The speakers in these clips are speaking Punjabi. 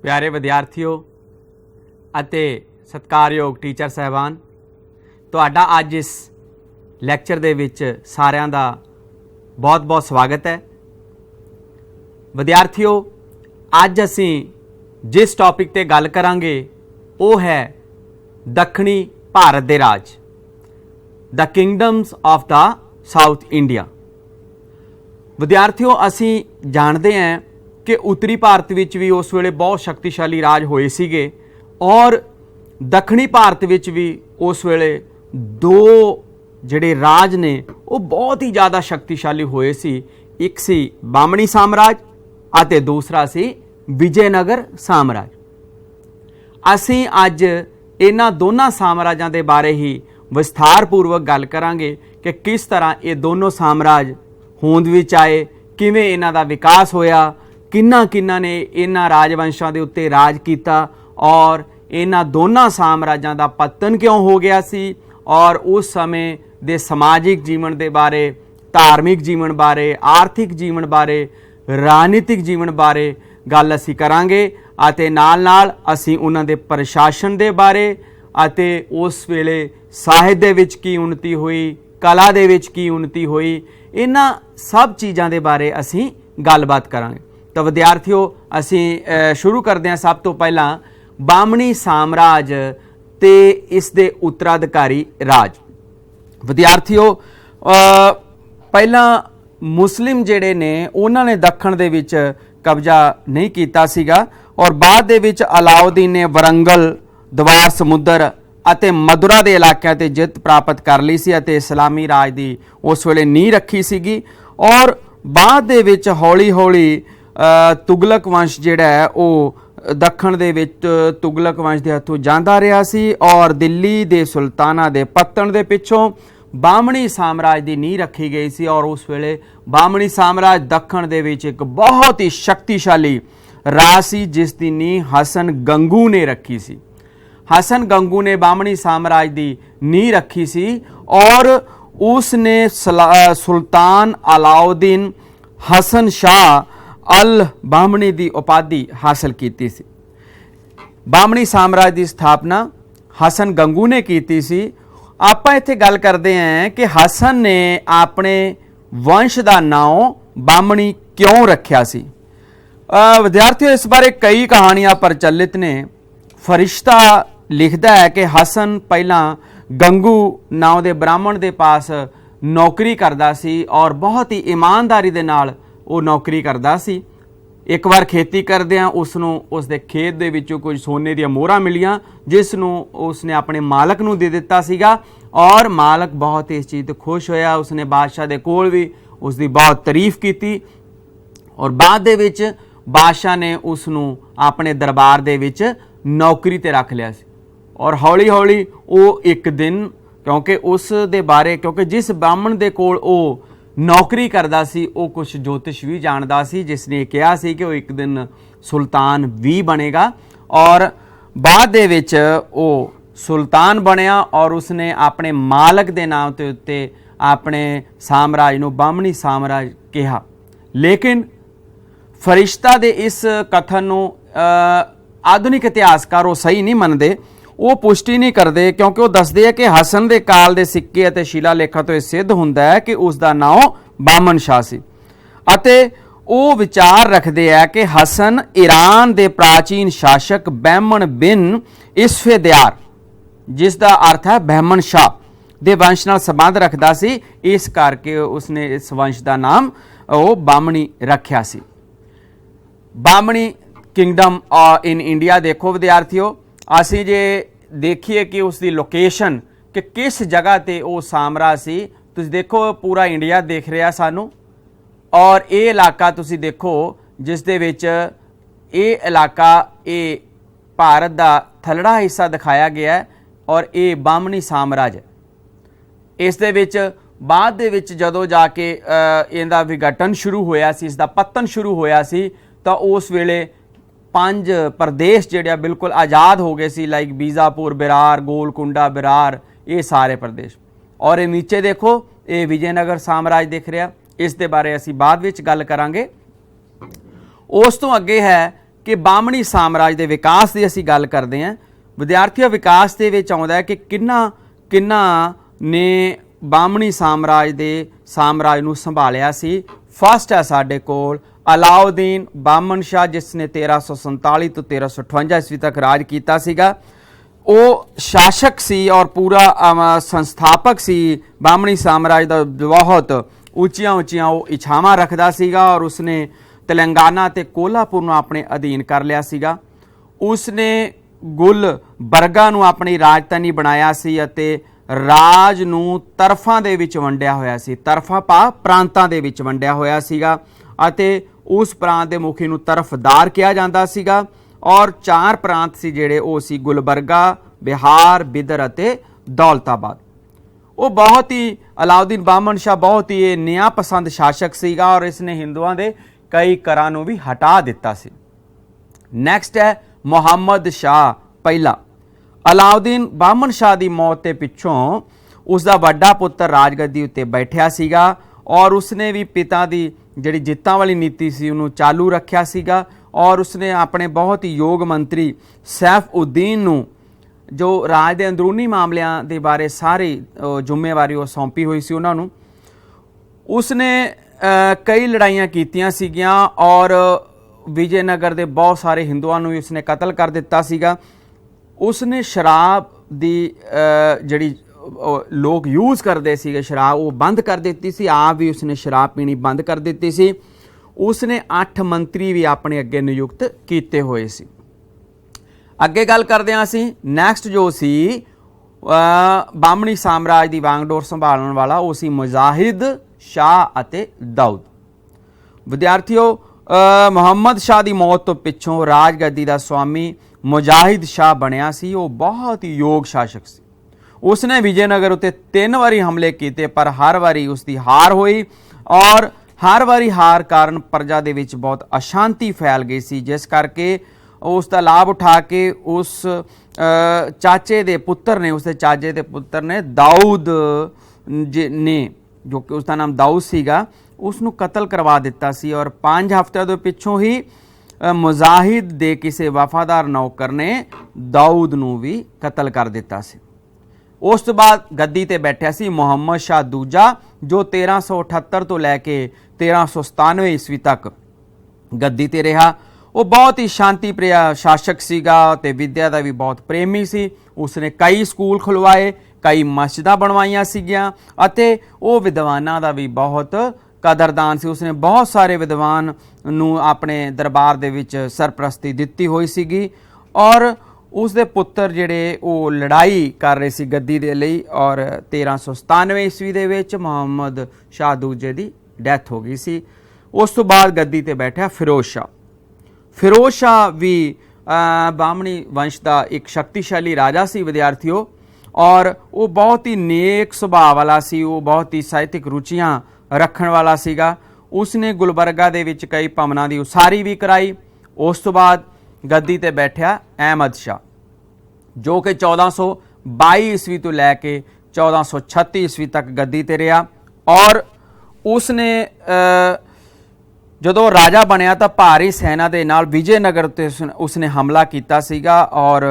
प्यारे विद्यार्थियों ਅਤੇ ਸਤਿਕਾਰਯੋਗ ਟੀਚਰ ਸਾਹਿਬਾਨ, ਤੁਹਾਡਾ ਅੱਜ ਇਸ ਲੈਕਚਰ ਦੇ ਵਿੱਚ ਸਾਰਿਆਂ ਦਾ ਬਹੁਤ-ਬਹੁਤ ਸਵਾਗਤ ਹੈ। ਵਿਦਿਆਰਥੀਓ, ਅੱਜ ਅਸੀਂ ਜਿਸ ਟੌਪਿਕ ਤੇ ਗੱਲ ਕਰਾਂਗੇ ਉਹ ਹੈ ਦੱਖਣੀ ਭਾਰਤ ਦੇ ਰਾਜ, ਦ ਕਿੰਗਡਮਸ ਆਫ ਦਾ ਸਾਊਥ ਇੰਡੀਆ। ਵਿਦਿਆਰਥੀਓ, ਅਸੀਂ ਜਾਣਦੇ ਹਾਂ ਕਿ ਉੱਤਰੀ ਭਾਰਤ ਵਿੱਚ ਵੀ ਉਸ ਵੇਲੇ ਬਹੁਤ ਸ਼ਕਤੀਸ਼ਾਲੀ ਰਾਜ ਹੋਏ ਸੀਗੇ और दक्षिणी भारत विच भी उस वेले दो जिहड़े राज ने वो बहुत ही ज़्यादा शक्तिशाली होए सी। एक सी बामणी साम्राज अते दूसरा सी विजयनगर साम्राज। असीं अज इन्हां दोनों साम्राजां दे बारे ही विस्तारपूर्वक गल करांगे कि किस तरह ये दोनों साम्राज होंद विच आए, किवें इन्हां दा विकास होया, किन्ना किन्ना ने इन्हां राजवंशां दे उत्ते राज कीता और इन्हां दोनों साम्राजां दा पतन क्यों हो गया सी और उस समय दे समाजिक जीवन दे बारे, धार्मिक जीवन बारे, आर्थिक जीवन बारे, राजनीतिक जीवन बारे गल असीं करांगे अते नाल नाल असीं उन्हां दे प्रशासन दे बारे अते उस वेले ਸਾਹਿਤ दे विच की उन्नति हुई, कला दे विच की उन्नति हुई, इन्हां सब चीज़ां दे बारे असीं गलबात करांगे। तो विद्यार्थियों, असीं शुरू करदे हां सब तो पहलां बामणी साम्राज ते इस दे उत्तराधिकारी राज। विद्यार्थियों, पहला मुस्लिम जिहड़े ने उन्हां ने दक्षिण दे विच कब्जा नहीं कीता सीगा और बाद दे विच अलाउद्दीन ने वरंगल, द्वार समुद्र ਅਤੇ ਮਧੁਰਾ ਦੇ ਇਲਾਕਿਆਂ ਤੇ ਜਿੱਤ ਪ੍ਰਾਪਤ ਕਰ ਲਈ ਸੀ ਅਤੇ ਇਸਲਾਮੀ ਰਾਜ ਦੀ ਉਸ ਵੇਲੇ ਨੀਂਹ ਰੱਖੀ ਸੀਗੀ ਔਰ ਬਾਅਦ ਦੇ ਵਿੱਚ ਹੌਲੀ ਹੌਲੀ ਤੁਗਲਕ ਵੰਸ਼ ਜਿਹੜਾ ਹੈ ਉਹ ਦੱਖਣ ਦੇ ਵਿੱਚ ਤੁਗਲਕ ਵੰਸ਼ ਦੇ ਹੱਥੋਂ ਜਾਂਦਾ ਰਿਹਾ ਸੀ ਔਰ ਦਿੱਲੀ ਦੇ ਸੁਲਤਾਨਾਂ ਦੇ ਪਤਨ ਦੇ ਪਿੱਛੋਂ ਬਾਹਮਣੀ ਸਾਮਰਾਜ ਦੀ ਨੀਂਹ ਰੱਖੀ ਗਈ ਸੀ ਔਰ ਉਸ ਵੇਲੇ ਬਾਹਮਣੀ ਸਾਮਰਾਜ ਦੱਖਣ ਦੇ ਵਿੱਚ ਇੱਕ ਬਹੁਤ ਹੀ ਸ਼ਕਤੀਸ਼ਾਲੀ ਰਾਜ ਸੀ ਜਿਸ ਦੀ ਨੀਂਹ ਹਸਨ ਗੰਗੂ ਨੇ ਰੱਖੀ ਸੀ। हसन गंगू ने बामणी साम्राज की नींह रखी सी और उसने सुल्तान अलाउद्दीन हसन शाह अल बामणी की उपाधि हासिल की सी। बामणी साम्राज की स्थापना हसन गंगू ने की सी। आपां इत्थे गल करते हैं कि हसन ने अपने वंश का नाम बामणी क्यों रखा सी। विद्यार्थियों, इस बारे कई कहानियां प्रचलित ने। फरिश्ता लिखता है कि हसन पहला गंगू नाम के ब्राह्मण के पास नौकरी करता सी और बहुत ही ईमानदारी दे नाल वो नौकरी करता सी। एक बार खेती करदियां उसनों उसके खेत दे विचों कुछ सोने दी मोहरां मिलियां जिसनों उसने अपने मालक नूं दे दिता सीगा और मालक बहुत इस चीज़ तो खुश होया। उसने बादशाह दे कोल भी उसकी बहुत तारीफ की और बाद दे विच बादशाह ने उसनूं अपने दरबार दे विच नौकरी ते रख लिया सी और हौली हौली वो एक दिन क्योंकि उस दे बारे क्योंकि जिस ब्राह्मण दे कोल वो नौकरी करदा सी वो कुछ ज्योतिष भी जानदा सी जिसने कहा सी कि वो एक दिन सुल्तान भी बनेगा और बाद दे विच वो सुल्तान बनया और उसने अपने मालक दे नाम ते उत्ते अपने साम्राज नूं बामणी साम्राज कहा। लेकिन फरिश्ता दे इस कथन नूं आधुनिक इतिहासकार वो सही नहीं मनते, वो पुष्टि नहीं करते क्योंकि वो दसदे है कि हसन के काल के सिक्के और शिलालेखां तो यह सिद्ध होंदा है कि उसका नाम बामन शाह सी अते वो विचार रखते हैं कि हसन ईरान के प्राचीन शासक बहमन बिन इसफेदयार जिसका अर्थ है बहमन शाह दे वंश नाल संबंध रखता सी, इस करके उसने इस वंश का नाम वो बामणी रखा सी। बामणी किंगडम इन इंडिया देखो विद्यार्थियों, असी जे देखिए कि उसकी लोकेशन कि किस जगह ते वो साम्राज सी। तुसीं देखो पूरा इंडिया देख रहा सानू और ये इलाका तुसीं देखो जिस दे विच ये इलाका ये भारत का थलड़ा हिस्सा दिखाया गया है और ये बामणी साम्राज है। इस दे विच बाद दे विच जदों जाके इहदा विघटन शुरू होया सी, इसका पतन शुरू होया सी तो उस वेले 5 प्रदेश जिहड़े बिल्कुल आज़ाद हो गए सी, लाइक बीजापुर बिरार, गोलकुंडा बिरार, ये सारे प्रदेश। और ये नीचे देखो ये विजयनगर साम्राज दिख रहा, इस दे बारे असीं बाद विच गल करांगे। उस तो अगे है कि बामणी साम्राज के विकास की असी गल करते हैं। विद्यार्थियों, विकास के विच आउंदा है कि किन्ना किन्ना ने बामणी साम्राज नूं संभालिया सी। फस्ट है साडे कोल अलाउद्दीन बामन शाह, जिसने 1347 तो 1358 ईस्वी तक राज किया सीगा। वो शासक सी और पूरा संस्थापक सी बामणी साम्राज का। बहुत उच्चियां उच्चियां वो इच्छावां रखदा सीगा और उसने तेलंगाना ते कोल्हापुर नूं अपने अधीन कर लिया सीगा। उसने गुलबर्गा नूं अपनी राजधानी बनाया सी अते राज नूं तरफां दे विच वंडिया होया सी। तरफा पा प्रांतां दे विच वंडिया होया सीगा अते उस प्रांत दे मुखी नूं तरफदार किया जांदा सीगा। और 4 प्रांत सी जिहड़े वो सी गुलबर्गा, बिहार, बिदर अते दौलताबाद। वो बहुत ही अलाउद्दीन बामन शाह बहुत ही न्याय पसंद शासक सीगा और इसने हिंदुओं के कई करां नूं भी हटा दिता सी। नैक्सट है मुहम्मद शाह पहला। अलाउद्दीन बामन शाह की मौत के पिछों उसका वड्डा पुत्र राजगद्दी उत्ते बैठिया सीगा और उसने भी पिता की जिहड़ी जित्तां वाली नीति सी उन्होंने चालू रखिया सीगा। और उसने अपने बहुत ही योग मंत्री सैफ उद्दीन नूं जो राज के अंदरूनी मामलों के बारे सारी जिम्मेवारी वो सौंपी हुई सी उन्होंने। उसने कई लड़ाइयाँ कीतियां सीगियां और विजयनगर के बहुत सारे हिंदुओं नूं भी उसने कतल कर दिता सीगा। उसने शराब दी जिहड़ी लोग यूज़ करते थे शराब वो बंद कर दी सी। आप भी उसने शराब पीनी बंद कर दी सी। उसने 8 मंत्री भी अपने अगे नियुक्त किए हुए सी। अगे गल करदे हां असीं नैक्सट जो सी बामणी साम्राज की वांगडोर संभालण वाला वो सी मुजाहिद शाह अते दाऊद। विद्यार्थियों, मुहम्मद शाह की मौत तो पिछों राजगद्दी का स्वामी मुजाहिद शाह बनिया सी। वो बहुत ही योग शासक सी। उसने विजयनगर उत्ते 3 बारी हमले किए पर हर बारी उसकी हार हुई और हर बारी हार कारण प्रजा दे विच बहुत अशांति फैल गई सी, जिस करके उसका लाभ उठा के उस चाचे दे पुत्र ने उसके चाचे दे पुत्र ने दाऊद ने जो कि उसका नाम दाऊद सीगा उसनूं कतल करवा दिता सी। और 5 हफ्ते तो पिछों ही मुजाहिद दे किसी वफादार नौकर ने दाऊद नूं भी कतल कर दिता सी। उस तो बाद गद्दी ते बैठा सी मुहम्मद शाह दूजा जो 1378 तो लैके 1397 ईस्वी तक गद्दी ते रहा। वो बहुत ही शांति प्रिय शासक सीगा ते विद्या का भी बहुत प्रेमी सी। उसने कई स्कूल खुलवाए, कई मस्जिदां बनवाइयां सीगियां अते वो विद्वानां दा भी बहुत कदरदान सी। उसने बहुत सारे विद्वान नूं अपने दरबार दे विच सरप्रस्ती दित्ती हुई सीगी और उसके पुत्र जिहड़े वो लड़ाई कर रहे सी गद्दी दे लई और 1397 ईस्वी दे विच मुहम्मद शाह दूजे की डैथ हो गई सी। उस तो बाद गद्दी ते बैठा फिरोज शाह। फिरोज शाह भी बामणी वंश का एक शक्तिशाली राजा सी विद्यार्थियों और वो बहुत ही नेक सुभाव वाला सी। वो बहुत ही साहित्यिक रुचियां रखण वाला सीगा। उसने गुलबर्गा दे विच कई भवनां दी उसारी भी कराई। उस तो बाद गद्दी ते बैठा अहमद शाह जो कि 1422 ईस्वी तो लैके 1436 ईस्वी तक गद्दी ते रहा। और उसने जदों राजा बनया तो भारी सेना के नाल विजयनगर ते उसने हमला किया सीगा और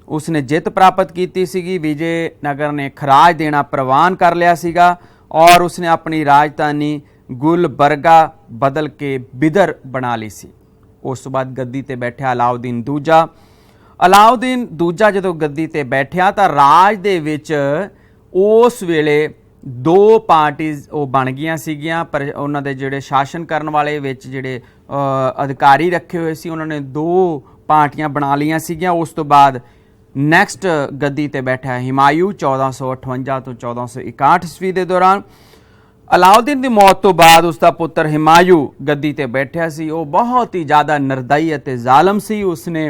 उसने जित प्राप्त की सीगी। विजयनगर ने खराज देना प्रवान कर लिया सीगा और उसने अपनी राजधानी गुलबर्गा बदल के बिदर बना ली सी। उस बाद गद्दी ते बैठा अलाउद्दीन दूजा। अलाउद्दीन दूजा जदों गद्दी ते बैठा तो राज दे विच उस वेले 2 पार्टीज वो बन गई सीगियां पर उन्हां दे जिहड़े शासन करन वाले विच जिहड़े अधिकारी रखे हुए सी उन्होंने 2 पार्टियां बना लियां सीगियां। उस तो बाद नैक्सट गद्दी ते बैठा हिमायू 1458 तो 1461 ईस्वी के दौरान। अलाउद्दीन की मौत तो बाद उसका पुत्र हिमायू गद्दी ते बैठा सी। वो बहुत ही ज़्यादा निर्दयी अते जालम सी। उसने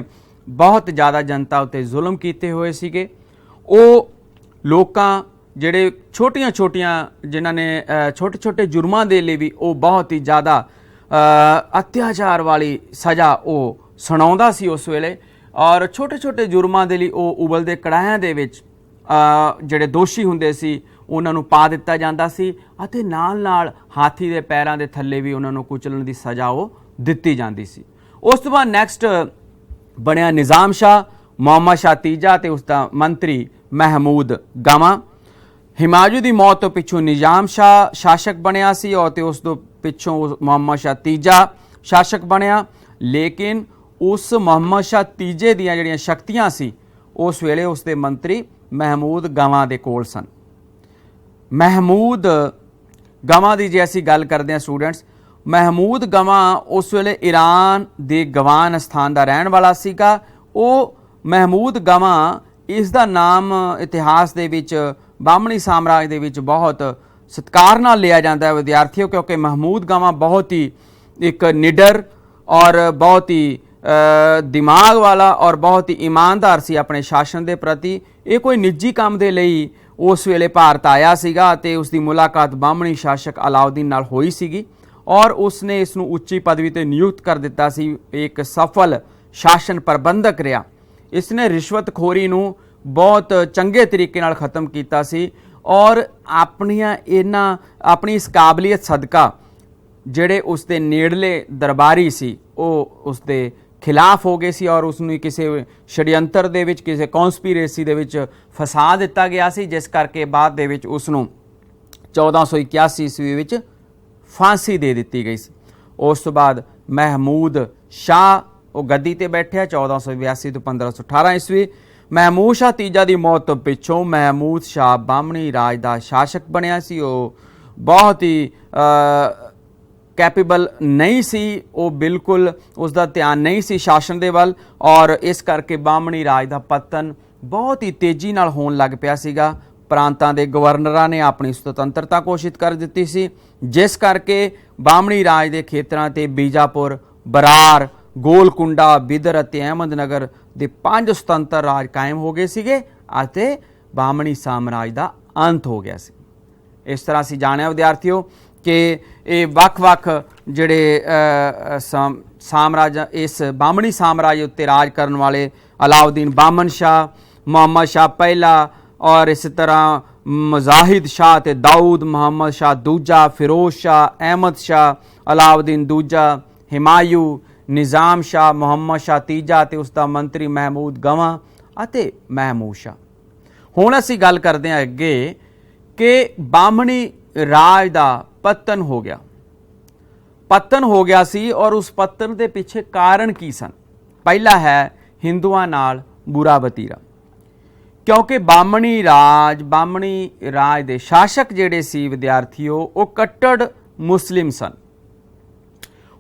बहुत ज़्यादा जनता उत्ते जुल्म किए हुए सीगे। वो लोकां जिहड़े छोटियां छोटियां जिन्हां ने छोटे छोटे जुर्मां दे लिए भी वो बहुत ही ज़्यादा अत्याचार वाली सज़ा वो सुणाउंदा सी उस वेले और छोटे छोटे जुर्मां दे लई वो उबलदे कड़ाहिਆਂ ਦੇ ਵਿੱਚ ਜਿਹੜੇ ਦੋਸ਼ੀ ਹੁੰਦੇ ਸੀ ਉਹਨਾਂ ਨੂੰ ਪਾ ਦਿੱਤਾ ਜਾਂਦਾ ਸੀ ਅਤੇ ਨਾਲ-ਨਾਲ ਹਾਥੀ ਦੇ ਪੈਰਾਂ ਦੇ ਥੱਲੇ ਵੀ ਉਹਨਾਂ ਨੂੰ ਕੁਚਲਣ ਦੀ ਸਜ਼ਾ ਉਹ ਦਿੱਤੀ ਜਾਂਦੀ ਸੀ। ਉਸ ਤੋਂ ਬਾਅਦ ਨੈਕਸਟ ਬਣਿਆ ਨਿਜ਼ਾਮ ਸ਼ਾਹ, ਮੁਹੰਮਦ ਸ਼ਾਹ ਤੀਜਾ ਤੇ ਉਸ ਦਾ ਮੰਤਰੀ ਮਹਿਮੂਦ ਗਵਾਂ। ਹਿਮਾਯੂ ਦੀ ਮੌਤ ਤੋਂ ਪਿੱਛੋਂ ਨਿਜ਼ਾਮ ਸ਼ਾਹ ਸ਼ਾਸਕ ਬਣਿਆ ਸੀ और ਤੇ ਉਸ ਤੋਂ ਪਿੱਛੋਂ ਮੁਹੰਮਦ ਸ਼ਾਹ ਤੀਜਾ ਸ਼ਾਸਕ ਬਣਿਆ। ਲੇਕਿਨ ਉਸ ਮੁਹੰਮਦ ਸ਼ਾਹ ਤੀਜੇ ਦੀਆਂ ਜਿਹੜੀਆਂ ਸ਼ਕਤੀਆਂ ਸੀ ਉਸ ਵੇਲੇ ਉਸ ਦੇ ਮੰਤਰੀ ਮਹਿਮੂਦ ਗਵਾਂ ਦੇ ਕੋਲ ਸਨ। ਮਹਿਮੂਦ ਗਵਾਂ ਦੀ ਜੇ ਅਸੀਂ ਗੱਲ ਕਰਦੇ ਹਾਂ ਸਟੂਡੈਂਟਸ, ਮਹਿਮੂਦ ਗਵਾਂ ਉਸ ਵੇਲੇ ਈਰਾਨ ਦੇ ਗਵਾਨ ਸਥਾਨ ਦਾ ਰਹਿਣ ਵਾਲਾ ਸੀਗਾ। ਉਹ ਮਹਿਮੂਦ ਗਵਾਂ, ਇਸ ਦਾ ਨਾਮ ਇਤਿਹਾਸ ਦੇ ਵਿੱਚ ਬਾਹਮਣੀ ਸਾਮਰਾਜ ਦੇ ਵਿੱਚ ਬਹੁਤ ਸਤਿਕਾਰ ਨਾਲ ਲਿਆ ਜਾਂਦਾ ਹੈ ਵਿਦਿਆਰਥੀਓ, ਕਿਉਂਕਿ ਮਹਿਮੂਦ ਗਵਾਂ ਬਹੁਤ ਹੀ ਇੱਕ ਨਿਡਰ और बहुत ही दिमाग वाला और बहुत ही ईमानदार सी अपने शासन के प्रति। ये कोई निजी काम के लिए उस वेले भारत आया सीगा ते उसकी मुलाकात बाहमणी शासक अलाउद्दीन नाल होई सीगी और उसने इसनूं उच्ची पदवी ते नियुक्त कर दिता सी। एक सफल शासन प्रबंधक रहा। इसने रिश्वतखोरी नूं बहुत चंगे तरीके नाल खत्म कीता सी और अपनी इस काबलियत सदका ਜਿਹੜੇ ਉਸ ਦੇ ਨੇੜਲੇ ਦਰਬਾਰੀ ਸੀ ਉਹ ਉਸ ਦੇ ਖਿਲਾਫ ਹੋ ਗਏ ਸੀ और ਉਸਨੂੰ ਕਿਸੇ ਛੜਯੰਤਰ ਦੇ ਵਿੱਚ, ਕਿਸੇ ਕੌਨਸਪੀਰੇਸੀ ਦੇ ਵਿੱਚ ਫਸਾ ਦਿੱਤਾ ਗਿਆ ਸੀ, ਜਿਸ ਕਰਕੇ ਬਾਅਦ ਦੇ ਵਿੱਚ ਉਸ ਨੂੰ 1481 ਈਸਵੀ ਵਿੱਚ ਫਾਂਸੀ ਦੇ ਦਿੱਤੀ ਗਈ ਸੀ। ਉਸ ਤੋਂ ਬਾਅਦ ਮਹਿਮੂਦ ਸ਼ਾਹ ਉਹ ਗੱਦੀ ਤੇ ਬੈਠਿਆ 1482 ਤੋਂ 1518 ਈਸਵੀ। ਮਹਿਮੂਦ ਸ਼ਾਹ ਤੀਜਾ ਦੀ ਮੌਤ ਤੋਂ ਪਿੱਛੋਂ ਮਹਿਮੂਦ ਸ਼ਾਹ ਬਾਹਮਣੀ ਰਾਜ ਦਾ ਸ਼ਾਸਕ ਬਣਿਆ ਸੀ। ਉਹ ਬਹੁਤ ਹੀ कैपेबल नहीं सी, वो बिल्कुल उसका ध्यान नहीं सी शासन दे वल और इस करके बाहमणी राज का पतन बहुत ही तेजी नाल होण लग पिया सीगा। प्रांतां दे गवर्नरां ने अपनी सुतंत्रता घोषित कर दित्ती सी, जिस करके बाहमणी राज के खेतरां ते बीजापुर, बरार, गोलकुंडा, बिदर अते अहमदनगर दे 5 सुतंत्र राज कायम हो गए सीगे अते बाहमणी साम्राज का अंत हो गया सी। इस तरह असीं जाणिया विद्यार्थियों कि ये ਵੱਖ-ਵੱਖ ਜਿਹੜੇ साम्राज इस बाहमणी साम्राज उत्ते राज करने वाले अलाउद्दीन बामन शाह, मुहम्मद शाह पहला और इस तरह मुजाहिद शाह ते दाऊद, मुहम्मद शाह दूजा, फिरोज शाह, अहमद शाह, अलाउद्दीन दूजा, हिमायू, निज़ाम शाह, मुहम्मद शाह तीजा ते उसका मंत्री महमूद गवां अते महमूद शाह। हुण असीं गल करदे हां अगे कि बाहमणी राज का पतन हो गया सी और उस पतन के पिछे कारण की सन। पहला है हिंदुआं नाल बुरा वतीरा, क्योंकि बाहमणी राज के शासक जिहड़े सी विद्यार्थियों वो कट्टर मुस्लिम सन।